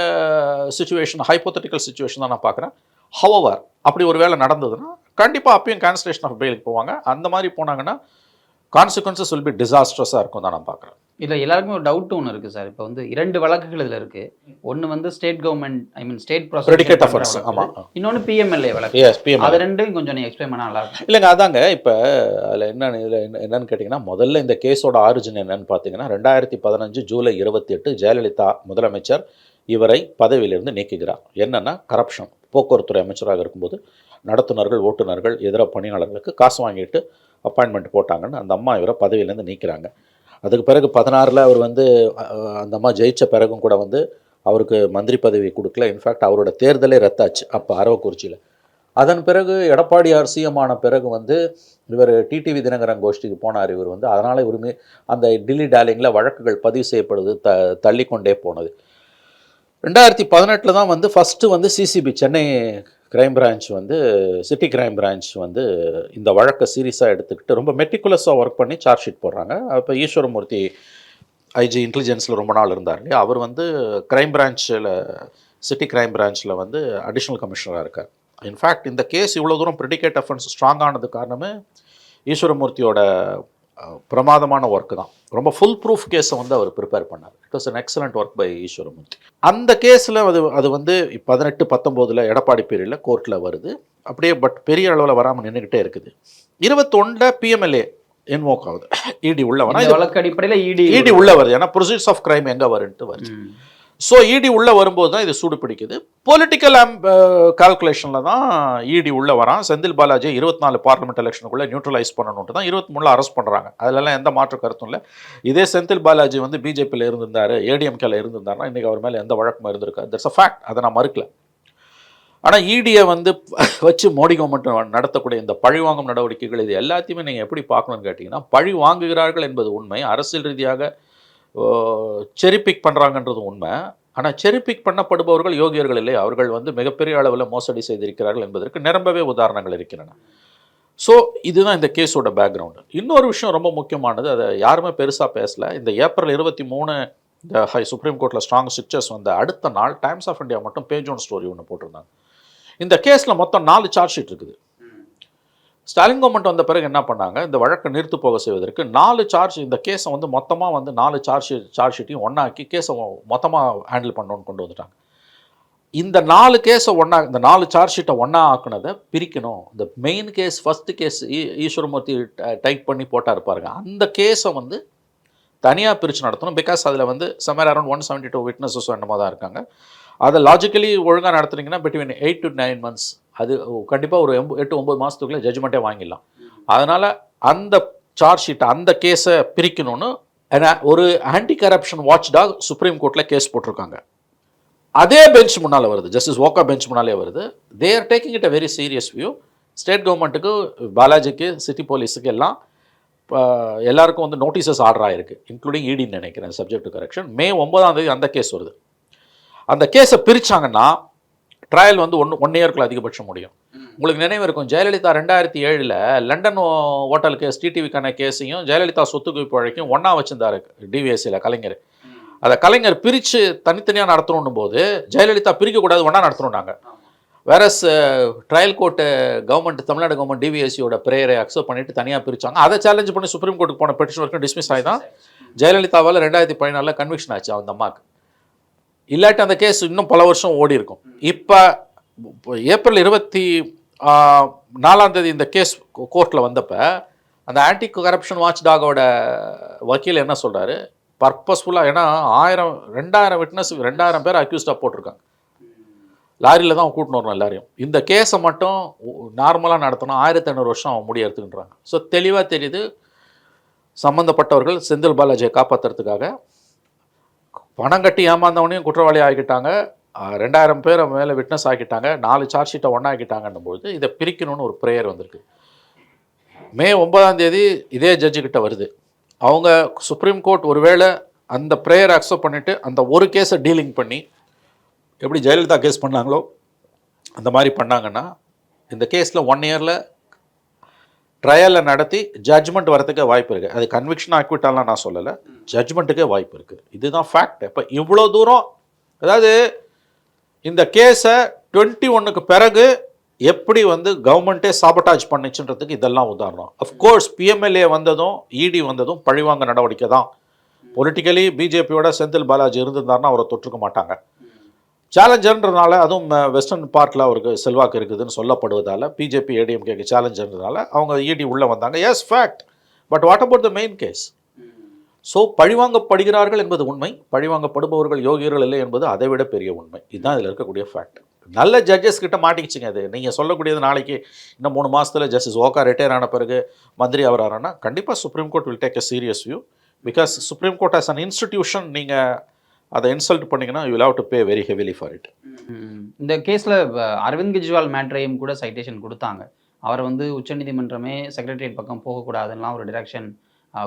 [SPEAKER 1] சுச்சுவேஷன் ஹைப்போதெட்டிக்கல் சுச்சுவேஷன் தான் நான் பார்க்குறேன். ஹவவர் அப்படி ஒரு வேளை நடந்ததுன்னா கண்டிப்பாக அப்பயும் கேன்சலேஷன் ஆஃப் பெயிலுக்கு போவாங்க. அந்த மாதிரி போனாங்கன்னா கான்சிக்வன்சஸ் வில் பி டிசாஸ்ட்ரஸாக இருக்கும் தான் நான் பார்க்குறேன்.
[SPEAKER 2] இதில் எல்லாருக்குமே ஒரு டவுட் ஒன்று இருக்குது சார். இப்போ வந்து 2 வழக்குகள் இதில் இருக்குது. ஒன்று வந்து state government state
[SPEAKER 1] predicate offence, ஆமாம்.
[SPEAKER 2] இன்னொன்று பிஎம்எல்ஏ வழக்கு. அது ரெண்டும் கொஞ்சம் நீங்கள் எக்ஸ்பிளைன் பண்ணால் நல்லா இருக்கும்.
[SPEAKER 1] இல்லைங்க அதாங்க இப்போ அதில் என்னன்னு கேட்டிங்கன்னா, முதல்ல இந்த கேஸோட ஆரிஜின் என்னன்னு பார்த்தீங்கன்னா 2015 ஜூலை 28 ஜெயலலிதா முதலமைச்சர் இவரை பதவியிலிருந்து நீக்குகிறார். என்னென்னா கரப்ஷன். போக்குவரத்துறை அமைச்சராக இருக்கும்போது நடத்துனர்கள், ஓட்டுநர்கள், இதர பணியாளர்களுக்கு காசு வாங்கிட்டு அப்பாயின்மெண்ட் போட்டாங்கன்னு அந்த அம்மா இவரை பதவியிலேருந்து நீக்கிறாங்க. அதுக்கு பிறகு 16 அவர் வந்து அந்த அம்மா ஜெயித்த பிறகும் கூட வந்து அவருக்கு மந்திரி பதவி கொடுக்கல. இன்ஃபேக்ட் அவரோட தேர்தலே ரத்தாச்சு அப்போ அரவக்குறிச்சியில். அதன் பிறகு எடப்பாடியார் சிஎம் ஆன பிறகு வந்து இவர் டிடிவி தினகரன் கோஷ்டிக்கு போனார். இவர் வந்து அதனால் இவருமே அந்த டில்லி டாலிங்கில் வழக்குகள் பதிவு செய்யப்படுது தள்ளிக்கொண்டே போனது. 2018 தான் வந்து ஃபஸ்ட்டு வந்து சிசிபி சென்னை கிரைம் பிரான்ச் வந்து சிட்டி கிரைம் பிரான்ச் வந்து இந்த வழக்கை சீரியஸாக எடுத்துக்கிட்டு ரொம்ப மெட்டிகுலஸாக ஒர்க் பண்ணி சார்ஜ் ஷீட் போடுறாங்க. அப்போ ஈஸ்வரமூர்த்தி ஐஜி இன்டெலிஜென்ஸில் ரொம்ப நாள் இருந்தார் இல்லையா, அவர் வந்து கிரைம் பிரான்ச்சில் சிட்டி கிரைம் பிரான்ச்சில் வந்து அடிஷ்னல் கமிஷனராக இருக்கார். இன்ஃபேக்ட் இந்த கேஸ் இவ்வளோ தூரம் ப்ரெடிகேட் அஃபென்ஸ் ஸ்ட்ராங் ஆனது காரணமே ஈஸ்வரமூர்த்தியோட பிரமாதமான ஒர்க்கு தான். ரொம்ப ஃபுல் ப்ரூஃப் கேஸை வந்து அவர் ப்ரிப்பேர் பண்ணார். It was an excellent work by Eswaramoorthy. அந்த கேஸில் அது வந்து 18-19 எடப்பாடி பீரியடில் கோர்ட்டில் வருது. அப்படியே பட் பெரிய அளவில் வராமல் நின்றுக்கிட்டே இருக்குது. 21 பிஎம்எல்ஏ இன்வோக் ஆகுது. இடி உள்ள வரா,
[SPEAKER 2] வழக்கு அடிப்படையில்
[SPEAKER 1] இடி உள்ள வருது. ஏன்னா ப்ரொசீஜர்ஸ் ஆஃப் கிரைம் எங்கே வருன்ட்டு வருது. ஸோ இடி உள்ளே வரும்போது தான் இது சூடு பிடிக்குது. பொலிட்டிக்கல் கால்குலேஷனில் தான் இடி உள்ளே வரான். செந்தில் பாலாஜி 24 பார்லிமெண்ட் எலெக்ஷனுக்குள்ளே நியூட்ரலைஸ் பண்ணணுன்ட்டு தான் 23 அரெஸ்ட் பண்ணுறாங்க. அதிலெல்லாம் எந்த மாற்று கருத்தும் இல்லை. இதே செந்தில் பாலாஜி வந்து பிஜேபியில் இருந்திருந்தார், ஏடிஎம்கேல இருந்திருந்தாருன்னா இன்றைக்கி அவர் மேலே எந்த வழக்கமும் இருந்திருக்காரு. That's a fact. அதை நான் மறுக்கல. ஆனால் இடியை வந்து வச்சு மோடி கவர்மெண்ட் நடத்தக்கூடிய இந்த பழிவாங்கும் நடவடிக்கைகள் இது எல்லாத்தையுமே நீங்கள் எப்படி பார்க்கணும்னு கேட்டிங்கன்னா, பழி வாங்குகிறார்கள் என்பது உண்மை. அரசியல் ரீதியாக செரி பிக் பண்ணுறாங்கன்றது உண்மை. ஆனால் செரி பிக் பண்ணப்படுபவர்கள் யோகியர்கள் இல்லை. அவர்கள் வந்து மிகப்பெரிய அளவில் மோசடி செய்திருக்கிறார்கள் என்பதற்கு நிரம்பவே உதாரணங்கள் இருக்கின்றன. ஸோ இதுதான் இந்த கேஸோட பேக்ரவுண்டு. இன்னொரு விஷயம் ரொம்ப முக்கியமானது, அதை யாருமே பெருசாக பேசலை. இந்த ஏப்ரல் 23 இந்த சுப்ரீம் கோர்ட்டில் ஸ்ட்ராங் ஸ்விட்சஸ் வந்த அடுத்த நாள் டைம்ஸ் ஆஃப் இந்தியா மட்டும் பேஜ் ஒன் ஸ்டோரி ஒன்று போட்டிருந்தாங்க. இந்த கேஸில் மொத்தம் 4 சார்ஜ் ஷீட் இருக்குது. ஸ்டாலின் கவர்மெண்ட் வந்த பிறகு என்ன பண்ணாங்க, இந்த வழக்கை நிறுத்து போக செய்வதற்கு 4 சார்ஜ், இந்த கேஸை வந்து மொத்தமாக வந்து 4 சார்ஜ் ஷீட்டையும் ஒன்றாக்கி கேஸை மொத்தமாக ஹேண்டில் பண்ணணும்னு கொண்டு வந்துட்டாங்க. இந்த 4 கேஸை இந்த 4 சார்ஜ் ஷீட்டை ஒன்றா ஆக்குனதை பிரிக்கணும். இந்த main case first case Eswaramoorthy type பண்ணி போட்டார் பாருங்க, அந்த கேஸை வந்து தனியாக பிரித்து நடத்தணும். பிகாஸ் அதில் வந்து சமேர் அரௌண்ட் 172 விட்னஸஸோ என்னமோ தான் இருக்காங்க. அதை லாஜிக்கலி ஒழுங்காக நடத்துனீங்கன்னா பிட்வீன் 8 to 9 months, அது கண்டிப்பாக ஒரு 8-9 மாதத்துக்குள்ளே ஜட்ஜ்மெண்ட்டே வாங்கிடலாம். அதனால் அந்த சார்ஜ் ஷீட்டை அந்த கேஸை பிரிக்கணும்னு ஒரு anti corruption watchdog supreme கோர்ட்டில் கேஸ் போட்டிருக்காங்க. அதே பெஞ்ச் முன்னால் வருது, ஜஸ்டிஸ் ஓகா பெஞ்ச் முன்னாலே வருது. They are taking it a very serious view. State கவர்மெண்ட்டுக்கு, பாலாஜிக்கு, சிட்டி போலீஸுக்கு எல்லாம் எல்லாருக்கும் வந்து நோட்டீசஸ் ஆர்டர் ஆகிருக்கு, இன்க்ளூடிங் இடின்னு நினைக்கிறேன், சப்ஜெக்ட் டு கரெக்ஷன். May 9 அந்த கேஸ் வருது. அந்த கேஸை பிரித்தாங்கன்னா ட்ரையல் வந்து ஒன் இயர்க்குள்ள அதிகபட்சம் முடியும். உங்களுக்கு நினைவு இருக்கும், ஜெயலலிதா 2007 லண்டன் ஹோட்டல் கேஸ், டிடிவிக்கான கேஸையும் ஜெயலலிதா சொத்து குவிப்பு வழக்கையும் ஒன்றா வச்சுருந்தாரு டிவிஎஸ்சியில் கலைஞர். அதை கலைஞர் பிரித்து தனித்தனியாக நடத்தணும் போது ஜெயலலிதா பிரிக்கக்கூடாது, ஒன்றா நடத்தணுன்னாங்க. Whereas trial court government, Tamil Nadu government டிவிஎஸ்சியோட ப்ரேயரை அக்செப்ட் பண்ணிவிட்டு தனியாக பிரித்தாங்க. அதை சேலஞ்ச் பண்ணி சுப்ரீம் கோர்ட்டுக்கு போன பெட்டிஷன் வரைக்கும் டிஸ்மிஸ் ஆகி தான் ஜெயலலிதாவால் 2014 கன்விக்ஷன் ஆச்சு அந்த அம்மாவுக்கு. இல்லாட்டி அந்த கேஸ் இன்னும் பல வருஷம் ஓடி இருக்கும். இப்போ ஏப்ரல் 24 இந்த கேஸ் கோர்ட்டில் வந்தப்போ அந்த ஆன்டி கரப்ஷன் வாட்ச் டாகோட வக்கீல் என்ன சொல்கிறாரு, பர்பஸ்ஃபுல்லாக, ஏன்னா 2000 விட்னஸ் 2000 பேர் அக்யூஸ்டாக போட்டிருக்காங்க, லாரியில் தான் கூட்டின்னு வரணும் எல்லாரையும். இந்த கேஸை மட்டும் நார்மலாக நடத்தணும் 1500 வருஷம் முடியறதுக்குன்றாங்க. ஸோ தெளிவாக தெரியுது, சம்மந்தப்பட்டவர்கள் செந்தில் பாலாஜியை காப்பாற்றுறதுக்காக பணம் கட்டி ஏமாந்தவனையும் குற்றவாளி ஆகிட்டாங்க, 2000 பேரை மேலே விட்னஸ் ஆகிட்டாங்க, 4 சார்ஜ் ஷீட்டை ஒன்றா ஆகிட்டாங்கன்னும்போது இதை பிரிக்கணும்னு ஒரு ப்ரேயர் வந்திருக்கு. May 9 இதே ஜட்ஜுக்கிட்ட வருது. அவங்க சுப்ரீம் கோர்ட் ஒருவேளை அந்த ப்ரேயர் அக்செப்ட் பண்ணிவிட்டு அந்த ஒரு கேஸை டீலிங் பண்ணி எப்படி ஜெயலலிதா கேஸ் பண்ணாங்களோ அந்த மாதிரி பண்ணாங்கன்னா இந்த கேஸில் 1 இயரில் ட்ரையலை நடத்தி ஜட்ஜ்மெண்ட் வரதுக்கே வாய்ப்பு இருக்குது. அது கன்விக்ஷன் ஆக்விட்டாலாம் நான் சொல்லலை, ஜட்ஜ்மெண்ட்டுக்கே வாய்ப்பு இருக்குது. இதுதான் ஃபேக்ட். இப்போ இவ்வளோ தூரம், அதாவது இந்த கேஸை 21க்கு பிறகு எப்படி வந்து கவர்மெண்ட்டே சாபட்டாஜ் பண்ணிச்சுன்றதுக்கு இதெல்லாம் உதாரணம். அஃப்கோர்ஸ் பிஎம்எல்ஏ வந்ததும் இடி வந்ததும் பழிவாங்க நடவடிக்கை தான். பொலிட்டிக்கலி பிஜேபியோட செந்தில் பாலாஜி இருந்திருந்தாருன்னா அவரை தொற்றுக்க மாட்டாங்க. சேலஞ்சர்ன்றதுனால, அதுவும் வெஸ்டர்ன் பார்ட்டில் அவருக்கு செல்வாக்கு இருக்குதுன்னு சொல்லப்படுவதால், பிஜேபி ஏடிஎம்கேக்கு சேலஞ்சர்ன்றதுனால அவங்க இடி உள்ளே வந்தாங்க. Yes, fact. But what about the main case? So பழிவாங்கப்படுகிறார்கள் என்பது உண்மை, பழிவாங்கப்படுபவர்கள் யோகியர்கள் இல்லை என்பது அதை விட பெரிய உண்மை. இதுதான் இதில் இருக்கக்கூடிய ஃபேக்ட். நல்ல ஜட்ஜஸ் கிட்ட மாட்டிக்கிச்சிங்க. அது நீங்கள் சொல்லக்கூடியது நாளைக்கு இன்னும் 3 மாதத்தில் ஜஸ்டிஸ் ஓகா ரிட்டையர் ஆன பிறகு மந்திரி அவரானா கண்டிப்பாக supreme court will take a serious view. Because supreme court as an institution நீங்கள் அதை இன்சல்ட் பண்ணிங்கன்னா you will have to pay very heavily for it.
[SPEAKER 2] இந்த கேஸில் அரவிந்த் கெஜ்ரிவால் மேட்ரையும் கூட சைட்டேஷன் கொடுத்தாங்க. அவர் வந்து உச்சநீதிமன்றமே செக்ரட்டரியேட் பக்கம் போகக்கூடாதுன்னா ஒரு டிரெக்ஷன்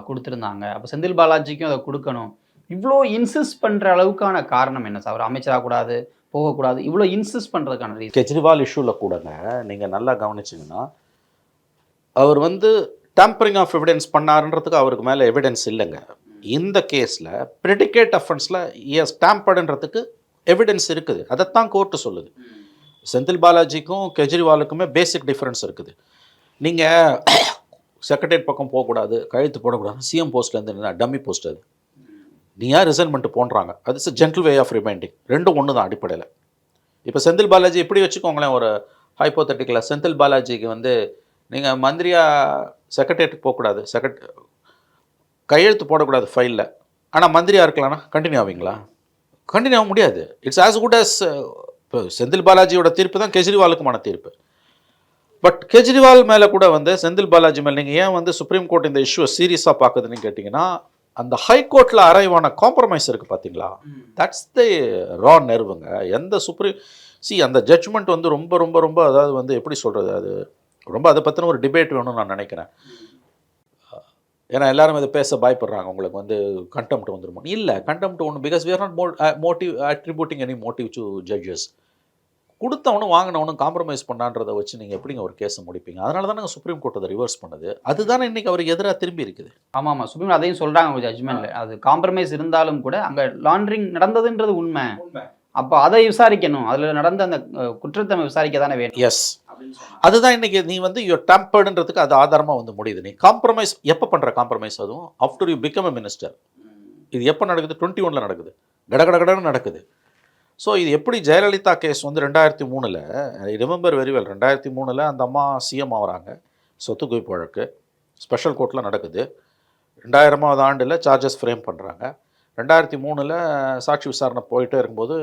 [SPEAKER 2] கொடுத்துருந்தாங்க. அப்போ செந்தில் பாலாஜிக்கும் அதை கொடுக்கணும். இவ்வளோ இன்சிஸ்ட் பண்ணுற அளவுக்கான காரணம் என்ன சார்? அவர் அமைச்சராகக்கூடாது, போகக்கூடாது இவ்வளோ இன்சிஸ்ட் பண்ணுறதுக்கான ரீசன்?
[SPEAKER 1] கெஜ்ரிவால் இஷ்யூவில் கூடங்க நீங்கள் நல்லா கவனிச்சிங்கன்னா அவர் வந்து டேம்பரிங் ஆஃப் எவிடன்ஸ் பண்ணாருன்றதுக்கு அவருக்கு மேலே எவிடன்ஸ் இல்லைங்க. இந்த கேஸில் ப்ரெடிகேட் அஃபென்ஸில் எஸ் டேம்பர்டுன்றதுக்கு எவிடன்ஸ் இருக்குது. அதைத்தான் கோர்ட்டு சொல்லுது. செந்தில் பாலாஜிக்கும் கெஜ்ரிவாலுக்குமே பேசிக் டிஃப்ரென்ஸ் இருக்குது. நீங்கள் செக்ரட்டரியேட் பக்கம் போகக்கூடாது, கழுத்து போடக்கூடாது, சிஎம் போஸ்ட்லேருந்து டம்மி போஸ்ட் அது. நீ யார் ரிசைன்மெண்ட் போன்றாங்க, அது is gentle way of reminding. ரெண்டும் ஒன்று தான் அடிப்படையில். இப்போ செந்தில் பாலாஜி எப்படி வச்சுக்கோங்களேன், ஒரு ஹைப்போதட்டிக்கலாக செந்தில் பாலாஜிக்கு வந்து நீங்கள் மந்திரியா செக்ரட்டரியேட்டுக்கு போகக்கூடாது, கையெழுத்து போடக்கூடாது ஃபைலில், ஆனால் மந்திரியாக இருக்கலாம்னா கண்டினியூ ஆவீங்களா? கண்டினியூ ஆக முடியாது. இட்ஸ் ஆஸ் குட் அஸ் இப்போ செந்தில் பாலாஜியோட தீர்ப்பு தான் கெஜ்ரிவாலுக்குமான தீர்ப்பு. பட் கெஜ்ரிவால் மேலே கூட வந்து செந்தில் பாலாஜி மேலே நீங்கள் ஏன் வந்து சுப்ரீம் கோர்ட் இந்த இஷ்யூவை சீரியஸாக பார்க்குதுன்னு கேட்டிங்கன்னா, அந்த ஹைகோர்ட்டில் அரைவான காம்ப்ரமைஸ் இருக்குது பார்த்தீங்களா, தட்ஸ் தி ரா நெர்வுங்க. எந்த அந்த ஜட்ஜ்மெண்ட் வந்து ரொம்ப ரொம்ப ரொம்ப அதாவது வந்து எப்படி சொல்கிறது, அது ரொம்ப அதை பற்றின ஒரு டிபேட் வேணும்னு நான் நினைக்கிறேன். ஏன்னா எல்லாரும் இதை பேச பயப்படுறாங்க, உங்களுக்கு வந்து கண்டெம்ட் வந்துருமோ. இல்லை, கண்டெம்ட் ஒன்று, because we are not motive attributing any motive to judges. கொடுத்தவனும் வாங்கினவனும் காம்ப்ரமைஸ் பண்ணான்றதை வச்சு நீங்கள் எப்படிங்க ஒரு கேஸை முடிப்பீங்க? அதனால தான் நாங்கள் சுப்ரீம் கோர்ட் அதை ரிவர்ஸ் பண்ணுது. அதுதானே இன்றைக்கி அவருக்கு எதிராக திரும்பி இருக்குது.
[SPEAKER 2] ஆமாம், சுப்ரீம் அதையும் சொல்கிறாங்க ஒரு ஜட்ஜ்மெண்ட்டில். அது காம்ப்ரமைஸ் இருந்தாலும் கூட அங்கே லாண்ட்ரிங் நடந்ததுன்றது உண்மை. அப்போ அதை விசாரிக்கணும், அதில் நடந்த அந்த குற்றத்தை விசாரிக்க தானே வேணும்.
[SPEAKER 1] எஸ், அதுதான் இன்றைக்கி நீ வந்து யுவர் டேம்பர்டுன்றதுக்கு அது ஆதாரமாக வந்து முடியுது. நீ காம்ப்ரமைஸ் எப்போ பண்ணுற காம்ப்ரமைஸ், அதுவும் after you become a minister. இது எப்போ நடக்குது? 21 நடக்குது, கடகடகடன்னு நடக்குது. ஸோ இது எப்படி ஜெயலலிதா கேஸ் வந்து 2003 ஐ ரிமெம்பர் வெரி வெல், 2003 அந்த அம்மா சிஎம் ஆகிறாங்க, சொத்து குவிப்பு வழக்கு ஸ்பெஷல் கோர்ட்டில் நடக்குது. 2000ஆவது ஆண்டில் சார்ஜஸ் ஃப்ரேம் பண்ணுறாங்க. 2003 சாட்சி விசாரணை போயிட்டே இருக்கும்போது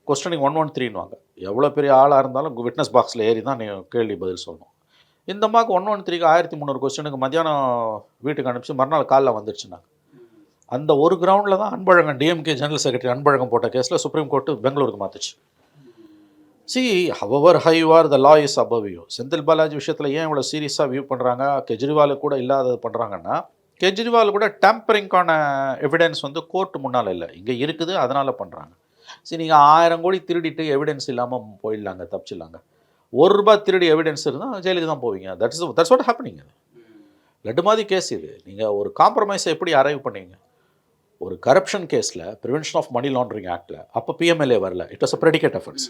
[SPEAKER 1] கொஸ்டனிங் 113வாங்க. எவ்வளோ பெரிய ஆளாக இருந்தாலும் விட்னஸ் பாக்ஸில் ஏறி தான் நீ கேள்வி பதில் சொல்லணும். இந்த அம்மாவுக்கு 113க்கு 1300 கொஸ்டனுக்கு மத்தியானம் வீட்டுக்கு அனுப்பிச்சு மறுநாள் காலைல வந்துடுச்சுனாங்க. அந்த ஒரு கிரவுண்டில் தான் Anbazhagan, DMK general secretary Anbazhagan போட்ட கேஸில் சுப்ரீம் கோர்ட்டு பெங்களூருக்கு மாற்றுச்சு. However high you are the law is above you. Senthil Balaji விஷயத்தில் ஏன் இவ்வளோ சீரியஸாக வியூ பண்ணுறாங்க, கெஜ்ரிவாலுக்கு கூட இல்லாதது பண்ணுறாங்கன்னா, கெஜ்ரிவால் கூட டேம்பரிங்கான எவிடன்ஸ் வந்து கோர்ட்டு முன்னால் இல்லை, இங்கே இருக்குது, அதனால் பண்ணுறாங்க. நீங்கள் 1000 கோடி திருடிட்டு எவிடன்ஸ் இல்லாமல் போயிடலாங்க, தப்பிச்சிடலாங்க. ₹1 திருடி எவிடன்ஸ் இருந்தால் ஜெயிலுக்கு தான் போவீங்க. That's what happening. லட்டு மாதிரி கேஸ் இது. நீங்கள் ஒரு காம்ப்ரமைஸை எப்படி அரைவ் பண்ணீங்க? ஒரு கரப்ஷன் கேஸில் ப்ரிவென்ஷன் ஆஃப் மணி லாண்ட்ரிங் ஆக்டில் அப்போ பிஎம்எல்ஏ வரல, it was a predicate offence.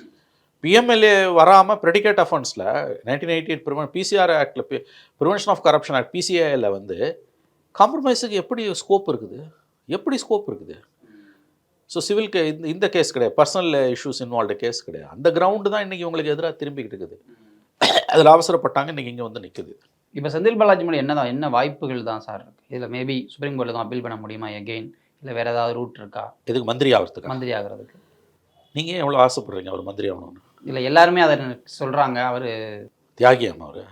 [SPEAKER 1] PMLA வராமல் ப்ரெடிகேட் அஃபென்ஸில் 1988 பிசிஆர் ஆக்டில் ப்ரிவென்ஷன் ஆஃப் கரப்ஷன் ஆக்ட் பிசிஏயில் வந்து காம்ப்ரமைஸுக்கு எப்படி ஸ்கோப் இருக்குது? ஸோ சிவில்க்கு இந்த கேஸ் கிடையாது, பர்சனல் இஷ்யூஸ் இன்வால்வ்டு கேஸ் கிடையாது. அந்த கிரவுண்டு தான் இன்றைக்கி உங்களுக்கு எதிராக திரும்பிக்கிட்டு இருக்குது. அதில் அவசரப்பட்டாங்க, இன்றைக்கி இங்கே வந்து நிற்குது.
[SPEAKER 2] இப்போ செந்தில் பாலாஜி மேலே என்ன வாய்ப்புகள் தான் சார் இருக்குது? இதில் மேபி சுப்ரீம் கோர்ட்டில் தான் அப்பீல் பண்ண முடியுமா எகெயின், இல்லை வேறு ஏதாவது ரூட் இருக்கா?
[SPEAKER 1] இதுக்கு மந்திரி ஆகிறதுக்கு நீங்கள் எவ்வளோ ஆசைப்படுறீங்க அவர் மந்திரி ஆகணும்னு?
[SPEAKER 2] இல்லை, எல்லாருமே அதை சொல்கிறாங்க. அவர்
[SPEAKER 1] தியாகியாம் அவர்.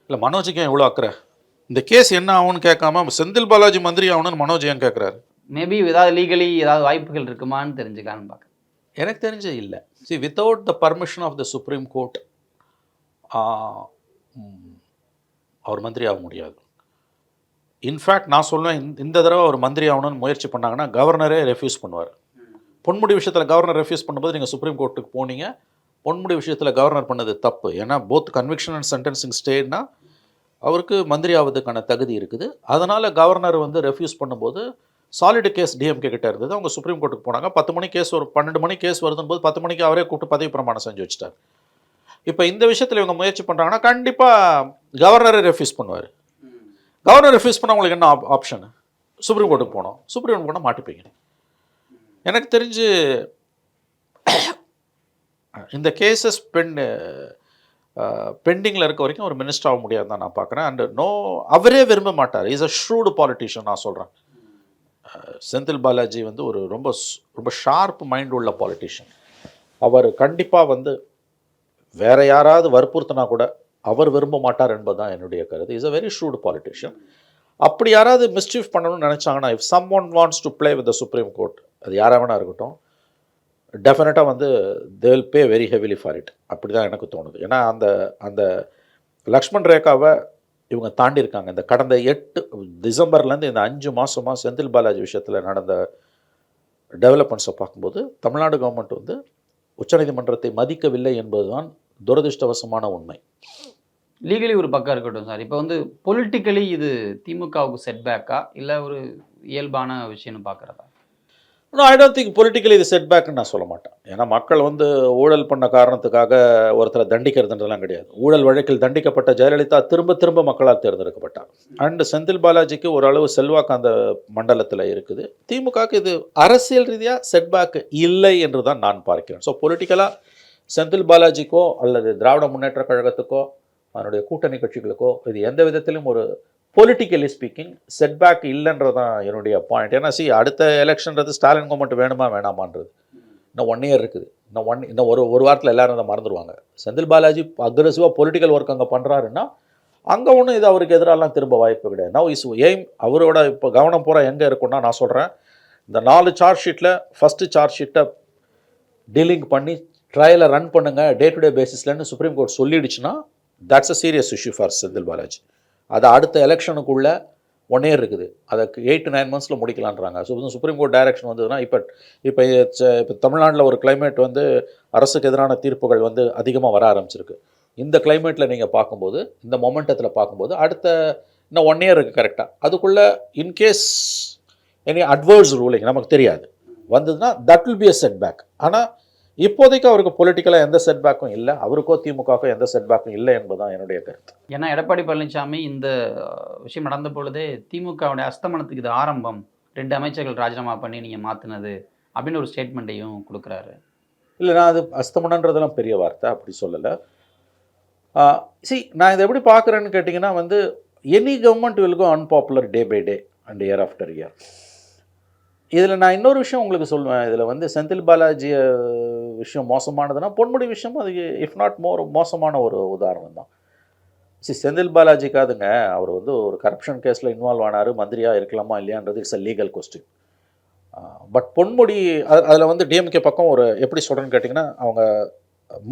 [SPEAKER 1] இல்லை, மனோஜுக்கு எவ்வளோ அக்கறை? இந்த கேஸ் என்ன ஆகும்னு கேட்காம செந்தில் பாலாஜி மந்திரி ஆகணும்னு மனோஜ் ஏன் கேட்குறாரு?
[SPEAKER 2] மேபி ஏதாவது லீகலி ஏதாவது வாய்ப்புகள் இருக்குமான்னு தெரிஞ்சுக்கலான்னு பார்க்க.
[SPEAKER 1] எனக்கு தெரிஞ்ச இல்லை. Without the permission of the supreme court அவர் மந்திரி ஆக முடியாது. இன்ஃபேக்ட் நான் சொல்லுவேன், இந்த தடவை அவர் மந்திரி ஆகணும்னு முயற்சி பண்ணாங்கன்னா கவர்னரே ரெஃப்யூஸ் பண்ணுவார். பொன்முடி விஷயத்தில் கவர்னர் ரெஃப்யூஸ் பண்ணும்போது நீங்கள் சுப்ரீம் கோர்ட்டுக்கு போனீங்க, பொன்முடி விஷயத்தில் கவர்னர் பண்ணது தப்பு. ஏன்னா போத் கன்விக்ஷன் அண்ட் சென்டென்சிங் ஸ்டேட்னா அவருக்கு மந்திரி ஆவதுக்கான தகுதி இருக்குது. அதனால் கவர்னர் வந்து ரெஃப்யூஸ் பண்ணும்போது சாலிடு கேஸ் டிஎம்கே கிட்ட இருந்தது. அவங்க சுப்ரீம் கோர்ட்டுக்கு போனாங்க. 10 மணி கேஸ் 12 மணி கேஸ் வருதுன்னு போது 10 மணிக்கு அவரே கூப்பிட்டு பதவி பிரமாணம் செஞ்சு வச்சுட்டார். இப்போ இந்த விஷயத்தில் இவங்க முயற்சி பண்ணுறாங்கன்னா கண்டிப்பாக கவர்னரை ரெஃப்யூஸ் பண்ணுவார். கவர்னர் ரெஃப்யூஸ் பண்ணால் உங்களுக்கு என்ன ஆப்ஷன்? சுப்ரீம் கோர்ட்டுக்கு போனோம். சுப்ரீம் கோர்ட் போனால் மாட்டிப்பீங்க. எனக்கு தெரிஞ்சு இந்த கேசஸ் பெண்டிங்கில் இருக்க வரைக்கும் ஒரு மினிஸ்டர் ஆக முடியாது தான் நான் பார்க்குறேன். அண்டு அவரே விரும்ப மாட்டார். இஸ் அ ஷ்ரூடு பாலிட்டிஷியன் நான் சொல்கிறேன். செந்தில் பாலாஜி வந்து ஒரு ரொம்ப ரொம்ப ஷார்ப் மைண்ட் உள்ள பாலிட்டிஷியன். அவர் கண்டிப்பாக வந்து வேறு யாராவது வற்புறுத்தினா கூட அவர் விரும்ப மாட்டார் என்பது தான் என்னுடைய கருத்து. Is a very shrewd politician. அப்படி யாராவது மிஸ்சீஃப் பண்ணணும்னு நினச்சாங்கன்னா, if someone wants to play with the supreme court, அது யாராக வேணா இருக்கட்டும், டெஃபினட்டாக வந்து they will pay very heavily for it. அப்படி தான் எனக்கு தோணுது. ஏன்னா அந்த லக்ஷ்மண் ரேகாவை இவங்க தாண்டியிருக்காங்க. இந்த கடந்த 8 டிசம்பர்லேருந்து இந்த 5 மாதமாக செந்தில் பாலாஜி விஷயத்தில் நடந்த டெவலப்மெண்ட்ஸை பார்க்கும்போது தமிழ்நாடு கவர்மெண்ட் வந்து உச்சநீதிமன்றத்தை மதிக்கவில்லை என்பதுதான் துரதிர்ஷ்டவசமான உண்மை.
[SPEAKER 2] லீகலி ஒரு பக்கம் இருக்கட்டும் சார். இப்போ வந்து பொலிட்டிக்கலி இது திமுகவுக்கு செட்பேக்கா? இல்ல ஒரு இயல்பான விஷயம்னு பார்க்குறதா?
[SPEAKER 1] ஐ டோன்ட் திங்க் பொலிட்டிக்கலி இது செட்பேக்னு நான் சொல்ல மாட்டேன். ஏன்னா மக்கள் வந்து ஊழல் பண்ண காரணத்துக்காக ஒருத்தரை தண்டிக்கிறதுன்றதெல்லாம் கிடையாது. ஊழல் வழக்கில் தண்டிக்கப்பட்ட ஜெயலலிதா திரும்ப திரும்ப மக்களால் தேர்ந்தெடுக்கப்பட்டார். அண்ட் செந்தில் பாலாஜிக்கு ஓரளவு செல்வாக்கு அந்த மண்டலத்தில் இருக்குது. திமுகவுக்கு இது அரசியல் ரீதியாக செட்பேக் இல்லை என்று தான் நான் பார்க்கிறேன். ஸோ பொலிட்டிக்கலாக செந்தில் பாலாஜிக்கோ அல்லது திராவிட முன்னேற்ற கழகத்துக்கோ அதனுடைய கூட்டணி கட்சிகளுக்கோ இது எந்த விதத்திலும் ஒரு பொலிட்டிக்கலி ஸ்பீக்கிங் செட்பேக் இல்லைன்றதான் என்னுடைய பாயிண்ட். ஏன்னா அடுத்த எலெக்ஷன்றது ஸ்டாலின் கவர்மெண்ட் வேணுமா வேணாமான்றது இன்னும் 1 இயர் இருக்குது. இன்னும் ஒரு வாரத்தில் எல்லாரும் அதை மறந்துடுவாங்க. செந்தில் பாலாஜி அக்ரெசிவாக பொலிட்டிக்கல் ஒர்க் அங்கே பண்ணுறாருன்னா அங்கே ஒன்றும் இது அவருக்கு எதிராலாம் திரும்ப வாய்ப்பு கிடையாது. நவ் இஸ் எய்ம் அவரோட இப்போ கவனம் பூரா எங்கே இருக்குன்னா நான் சொல்கிறேன், இந்த 4 சார்ஜ் ஷீட்டில் ஃபஸ்ட்டு சார்ஜ் ஷீட்டை டீலிங் பண்ணி ட்ரையலை ரன் பண்ணுங்கள் டே டு டே பேசிஸ்லன்னு சுப்ரீம் கோர்ட் சொல்லிடுச்சுன்னா that's a serious issue for Senthil Balaji. அதை அடுத்த எலெக்ஷனுக்குள்ளே 1 இயர் இருக்குது, அதை 8 to 9 months முடிக்கலான்றாங்க. சுப்ரீம் கோர்ட் டைரக்ஷன் வந்ததுன்னா இப்போ தமிழ்நாட்டில் ஒரு கிளைமேட் வந்து அரசுக்கு எதிரான தீர்ப்புகள் வந்து அதிகமாக வர ஆரம்பிச்சிருக்கு. இந்த கிளைமேட்டில் நீங்கள் பார்க்கும்போது இந்த மொமெண்டத்தில் பார்க்கும்போது அடுத்த இன்னும் 1 இயர் இருக்குது கரெக்டாக. அதுக்குள்ளே இன்கேஸ் எனி அட்வர்ஸ் ரூலிங் நமக்கு தெரியாது வந்ததுன்னா that will be a setback. ஆனால் இப்போதைக்கு அவருக்கு பொலிட்டிக்கலாக எந்த செட்பேக்கும் இல்லை, அவருக்கோ திமுகவுக்கோ எந்த செட்பேக்கும் இல்லை என்பதுதான் என்னுடைய கருத்து.
[SPEAKER 2] ஏன்னா எடப்பாடி பழனிசாமி இந்த விஷயம் நடந்த பொழுதே திமுகவுடைய அஸ்தமனத்துக்கு இது ஆரம்பம், 2 அமைச்சர்கள் ராஜினாமா பண்ணி நீங்கள் மாற்றினது அப்படின்னு ஒரு ஸ்டேட்மெண்ட்டையும் கொடுக்குறாரு.
[SPEAKER 1] இல்லை, நான் அது அஸ்தமனன்றதெல்லாம் பெரிய வார்த்தை, அப்படி சொல்லலை. நான் இதை எப்படி பார்க்குறேன்னு கேட்டிங்கன்னா வந்து any government will go unpopular day by day and year after year. இதில் நான் இன்னொரு விஷயம் உங்களுக்கு சொல்லுவேன். இதில் வந்து செந்தில் பாலாஜி விஷயம் மோசமானதுன்னா பொன்முடி விஷயமும் அது இஃப் நாட் மோசமான ஒரு உதாரணம் தான். செந்தில் பாலாஜிக்காதுங்க, அவர் வந்து ஒரு கரப்ஷன் கேஸில் இன்வால்வ் ஆனார், மந்திரியாக இருக்கலாமா இல்லையான்றது it's a legal question. But Ponmudi அதில் வந்து டிஎம்கே பக்கம் ஒரு எப்படி சொல்கிறேன்னு கேட்டிங்கன்னா, அவங்க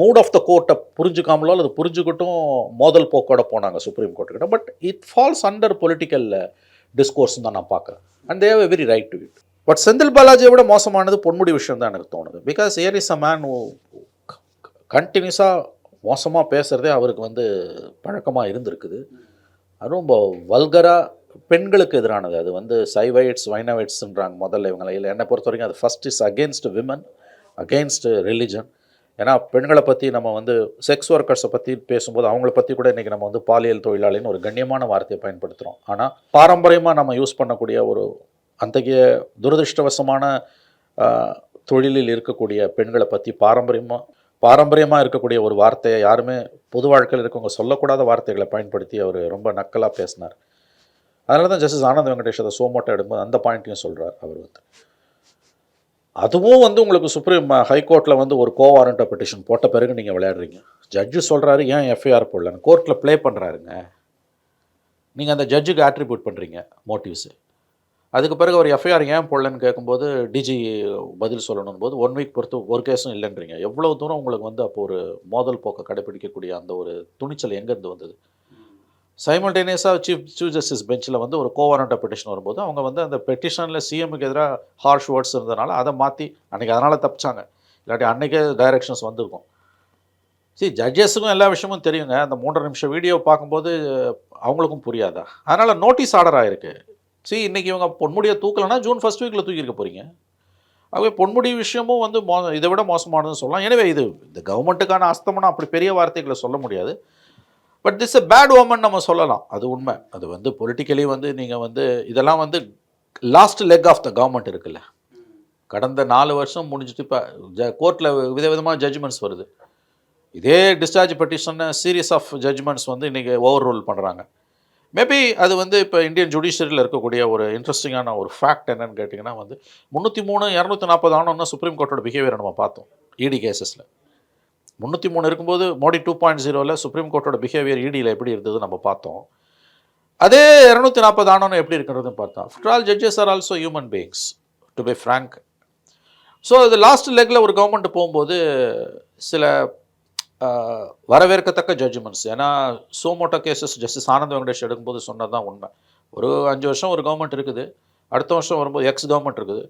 [SPEAKER 1] மூட் ஆஃப் த கோர்ட்டை புரிஞ்சுக்காமலோ அல்லது புரிஞ்சுக்கிட்டும் மோதல் போக்கோட போனாங்க சுப்ரீம் கோர்ட்டுக்கிட்ட. But it falls under political discourse தான் நான் பார்க்குறேன். And they have a very right to it. But Senthil பாலாஜியை விட மோசமானது பொன்முடி விஷயம் தான் எனக்கு தோணுது. Because here is a man கண்டினியூஸாக மோசமாக பேசுகிறதே அவருக்கு வந்து பழக்கமாக இருந்திருக்குது. அதுவும் ரொம்ப வல்கராக பெண்களுக்கு எதிரானது. அது வந்து சைவைட்ஸ் வைனவைட்ஸ்ன்றாங்க முதல்ல இவங்களை. இல்லை, என்னை பொறுத்த வரைக்கும் அது first is against women, against religion. ஏன்னா பெண்களை பற்றி நம்ம வந்து செக்ஸ் ஒர்க்கர்ஸை பற்றி பேசும்போது அவங்கள பற்றி கூட இன்றைக்கி நம்ம வந்து பாலியல் தொழிலாளின்னு ஒரு கண்ணியமான வார்த்தையை பயன்படுத்துகிறோம். ஆனால் பாரம்பரியமாக நம்ம யூஸ் பண்ணக்கூடிய ஒரு அத்தகைய துரதிருஷ்டவசமான தொழிலில் இருக்கக்கூடிய பெண்களை பற்றி பாரம்பரியமாக இருக்கக்கூடிய ஒரு வார்த்தையை யாருமே பொது வாழ்க்கையில் இருக்கவங்க சொல்லக்கூடாத வார்த்தைகளை பயன்படுத்தி அவர் ரொம்ப நக்கலாக பேசினார். அதனால தான் ஜஸ்டிஸ் ஆனந்த் வெங்கடேஷ் அதை சோமோட்டை எடுக்கும்போது அந்த பாயிண்ட்டையும் சொல்கிறார் அவர் வந்து. அதுவும் வந்து உங்களுக்கு ஹைகோர்ட்டில் வந்து ஒரு கோவாரண்ட்டை பெட்டிஷன் போட்ட பிறகு நீங்கள் விளையாடுறீங்க. ஜட்ஜு சொல்கிறாரு ஏன் எஃப்ஐஆர் போடலன்னு, கோர்ட்டில் ப்ளே பண்ணுறாருங்க. நீங்கள் அந்த ஜட்ஜுக்கு ஆட்ரிபியூட் பண்ணுறீங்க மோட்டிவ்ஸு. அதுக்கு பிறகு ஒரு எஃப்ஐஆர் ஏன் போடலன்னு கேட்கும்போது டிஜி பதில் சொல்லணும் போது 1 வீக் பொறுத்து ஒரு கேஸும் இல்லைன்றீங்க. எவ்வளோ தூரம் உங்களுக்கு வந்து அப்போ ஒரு மோதல் போக்கை கடைப்பிடிக்கக்கூடிய அந்த ஒரு துணிச்சல் எங்கேருந்து வந்தது? சைமல்டேனியஸாக சீஃப் ஜஸ்டிஸ் பெஞ்சில் வந்து ஒரு கோவாரண்ட் பெட்டிஷன் வரும்போது அவங்க வந்து அந்த பெட்டிஷனில் சிஎம்முக்கு எதிராக ஹார்ஷ் வேர்ட்ஸ் இருந்ததுனால அதை மாற்றி அன்றைக்கி அதனால் தப்பிச்சாங்க. இல்லாட்டி அன்றைக்கே டைரக்ஷன்ஸ் வந்திருக்கும். ஜட்ஜஸுக்கும் எல்லா விஷயமும் தெரியுங்க. அந்த 3.5 நிமிஷம் வீடியோ பார்க்கும்போது அவங்களுக்கும் புரியாதா? அதனால் நோட்டீஸ் ஆர்டர் ஆகிருக்கு. இன்றைக்கி இவங்க பொன்முடியை தூக்கலைன்னா ஜூன் 1st வீக்கில் தூக்கியிருக்க போகிறீங்க. ஆகவே பொன்முடி விஷயமும் வந்து இதை விட மோசமானதுன்னு சொல்லலாம். எனவே இது இந்த கவர்மெண்ட்டுக்கான அஸ்தமனம் அப்படி பெரிய வார்த்தைகளை சொல்ல முடியாது. But this a bad omen நம்ம சொல்லலாம், அது உண்மை. அது வந்து பொலிட்டிக்கலி வந்து நீங்கள் வந்து இதெல்லாம் வந்து last leg of the government இருக்குல்ல. கடந்த 4 வருஷம் முடிஞ்சுட்டு இப்போ கோர்ட்டில் விதவிதமாக ஜட்ஜ்மெண்ட்ஸ் வருது. இதே டிஸ்சார்ஜ் பெட்டிஷனை சீரியஸ் ஆஃப் ஜட்ஜ்மெண்ட்ஸ் வந்து இன்றைக்கி ஓவர் ரூல் பண்ணுறாங்க. மேபி அது வந்து இப்போ இந்தியன் ஜுடிஷியரியில் இருக்கக்கூடிய ஒரு இன்ட்ரெஸ்டிங்கான ஒரு ஃபேக்ட் என்னன்னு கேட்டிங்கன்னா வந்து 303, 240 ஆனோன்னா சுப்ரீம் கோர்ட்டோட பிஹேவியரை நம்ம பார்த்தோம் இடி கேசஸில். 303 இருக்கும்போது மோடி 2.0ல் சுப்ரீம் கோர்ட்டோட பிஹேவியர் இடியில் எப்படி இருந்தது நம்ம பார்த்தோம். அதே 240 ஆனோன்னு எப்படி இருக்கிறதுன்னு பார்த்தோம். After all judges are also human beings to be frank. So இது லாஸ்ட் லெக்கில் ஒரு கவர்மெண்ட் போகும்போது சில வரவேற்கத்தக்க ஜட்ஜ்மெண்ட்ஸ். ஏன்னா சோமோட்டோ கேசஸ் ஜஸ்டிஸ் ஆனந்த் வெங்கடேஷ் எடுக்கும்போது சொன்னது தான் உண்மை. ஒரு 5 வருஷம் ஒரு கவர்மெண்ட் இருக்குது, அடுத்த வருஷம் வரும்போது எக்ஸ் கவர்மெண்ட் இருக்குது.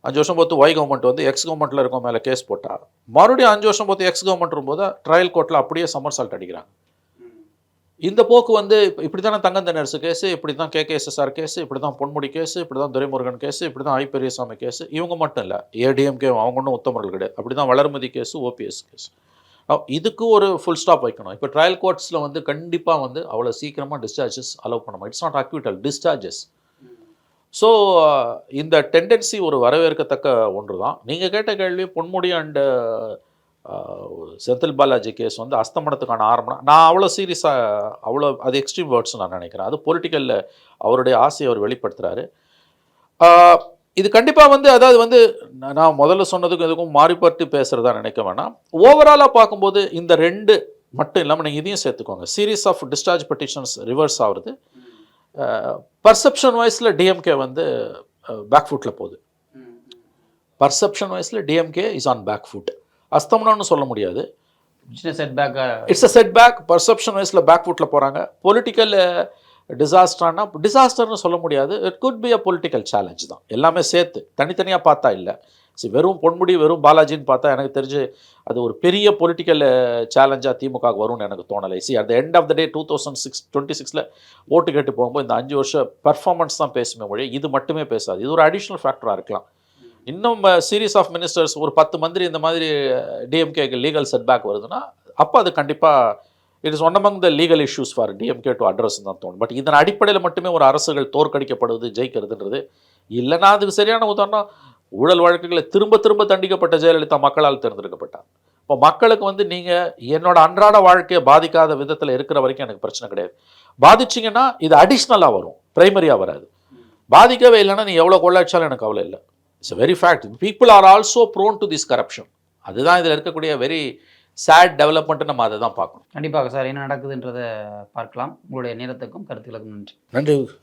[SPEAKER 1] 5 வருஷம் பொறுத்து ஒய் கவர்மெண்ட் வந்து எக்ஸ் கவர்மெண்ட்டில் இருக்கவங்க மேலே கேஸ் போட்டால் மறுபடியும் 5 வருஷம் பொறுத்து எக்ஸ் கவர்மெண்ட் இருக்கும்போது ட்ரையல் கோர்ட்டில் அப்படியே சம்மர்சால்ட் அடிக்கிறாங்க. இந்த போக்கு வந்து இப்படி தானே தங்கம் தென்னரசு கேஸு, இப்படி தான் கேகேஎஸ்எஸ்ஆர் கேஸு, இப்படி தான் பொன்முடி கேஸு, இப்படி தான் துரைமுருகன் கேஸு, இப்படி தான் ஐ பெரியசாமி கேஸு. இவங்க மட்டும் இல்லை, ஏடிஎம்கே அவங்க ஒன்றும் உத்தமர்கள் கிடையாது. அப்படி தான் வளர்மதி கேஸு, ஓபிஎஸ் கேஸ். இதுக்கு ஒரு ஃபுல் ஸ்டாப் வைக்கணும். இப்போ ட்ரையல் கோர்ட்ஸில் வந்து கண்டிப்பாக வந்து அவ்வளோ சீக்கிரமாக டிஸ்சார்ஜஸ் அலோவ் பண்ணணும். It's not acquittal, discharges. So இந்த டெண்டன்சி ஒரு வரவேற்கத்தக்க ஒன்று தான். நீங்கள் கேட்ட கேள்வி பொன்முடி அண்டு செந்தில் பாலாஜி கேஸ் வந்து அஸ்தமனத்துக்கான ஆரம்பம். நான் அவ்வளோ சீரியஸாக அவ்வளோ அது எக்ஸ்ட்ரீம் வேர்ட்ஸ் நான் நினைக்கிறேன். அது பொலிட்டிக்கலில் அவருடைய ஆசையை அவர் வெளிப்படுத்துகிறாரு. இது கண்டிப்பாக வந்து அதாவது வந்து நான் முதல்ல சொன்னதுக்கும் இதுக்கும் மாறிப்பட்டு பேசுகிறதா நினைக்க வேணாம். ஓவராலாக பார்க்கும்போது இந்த 2 மட்டும் இல்லாமல் நீங்கள் இதையும் சேர்த்துக்கோங்க. Series of discharge petitions reverse ஆகுது. பர்செப்ஷன் வைஸில் டிஎம்கே வந்து பேக் ஃபுட்டில் போகுது. பர்செப்ஷன் வைஸில் DMK is on back foot. அஸ்தமனம்னு சொல்ல முடியாது. It's a setback. Perception வைஸில் பேக் ஃபுட்டில் போகிறாங்க. பொலிட்டிக்கல் டிசாஸ்டர்னா டிசாஸ்டர்னு சொல்ல முடியாது. It could be a political challenge தான். எல்லாமே சேர்த்து தனித்தனியாக பார்த்தா இல்லை. சரி, வெறும் பொன்முடி வெறும் பாலாஜின்னு பார்த்தா எனக்கு தெரிஞ்சு அது ஒரு பெரிய பொலிட்டிக்கல் சேலஞ்சாக திமுக வரும்னு எனக்கு தோணலை. See at the end of the day 2026 ஓட்டு கேட்டு போகும்போது இந்த 5 வருஷம் பர்ஃபார்மன்ஸ் தான் பேசுமே மொழி, இது மட்டுமே பேசாது. இது ஒரு அடிஷ்னல் ஃபேக்டராக இருக்கலாம். இன்னும் சீரீஸ் ஆஃப் மினிஸ்டர்ஸ் ஒரு 10 மந்திரி இந்த மாதிரி டிஎம்கேக்கு லீகல் செட்பேக் வருதுன்னா அப்போ அது கண்டிப்பாக it is one among the legal issues for DMK to address தான் தோணும். பட் இதன் அடிப்படையில் மட்டுமே ஒரு அரசுகள் தோற்கடிக்கப்படுவது ஜெயிக்கிறதுன்றது இல்லைன்னா அதுக்கு சரியான உதாரணம் ஊழல் வழக்குகளை திரும்ப திரும்ப தண்டிக்கப்பட்ட ஜெயலலிதா மக்களால் தேர்ந்தெடுக்கப்பட்டார். இப்போ மக்களுக்கு வந்து நீங்கள் என்னோட அன்றாட வாழ்க்கையை பாதிக்காத விதத்தில் இருக்கிற வரைக்கும் எனக்கு பிரச்சனை கிடையாது. பாதிச்சிங்கன்னா இது அடிஷ்னலாக வரும், பிரைமரியாக வராது. பாதிக்கவே இல்லைன்னா நீ எவ்வளோ கொள்ளாச்சாலும் எனக்கு கவலை இல்லை. It's very fact. People are also prone to this corruption. அதுதான் இதில் இருக்கக்கூடிய வெரி சேட் டெவலப்மெண்ட்டு. நம்ம அதை தான் பார்க்கணும்.
[SPEAKER 2] கண்டிப்பாக சார், என்ன நடக்குதுன்றதை பார்க்கலாம். உங்களுடைய நேரத்துக்கும் கருத்துக்களுக்கும் நன்றி.
[SPEAKER 1] நன்றி.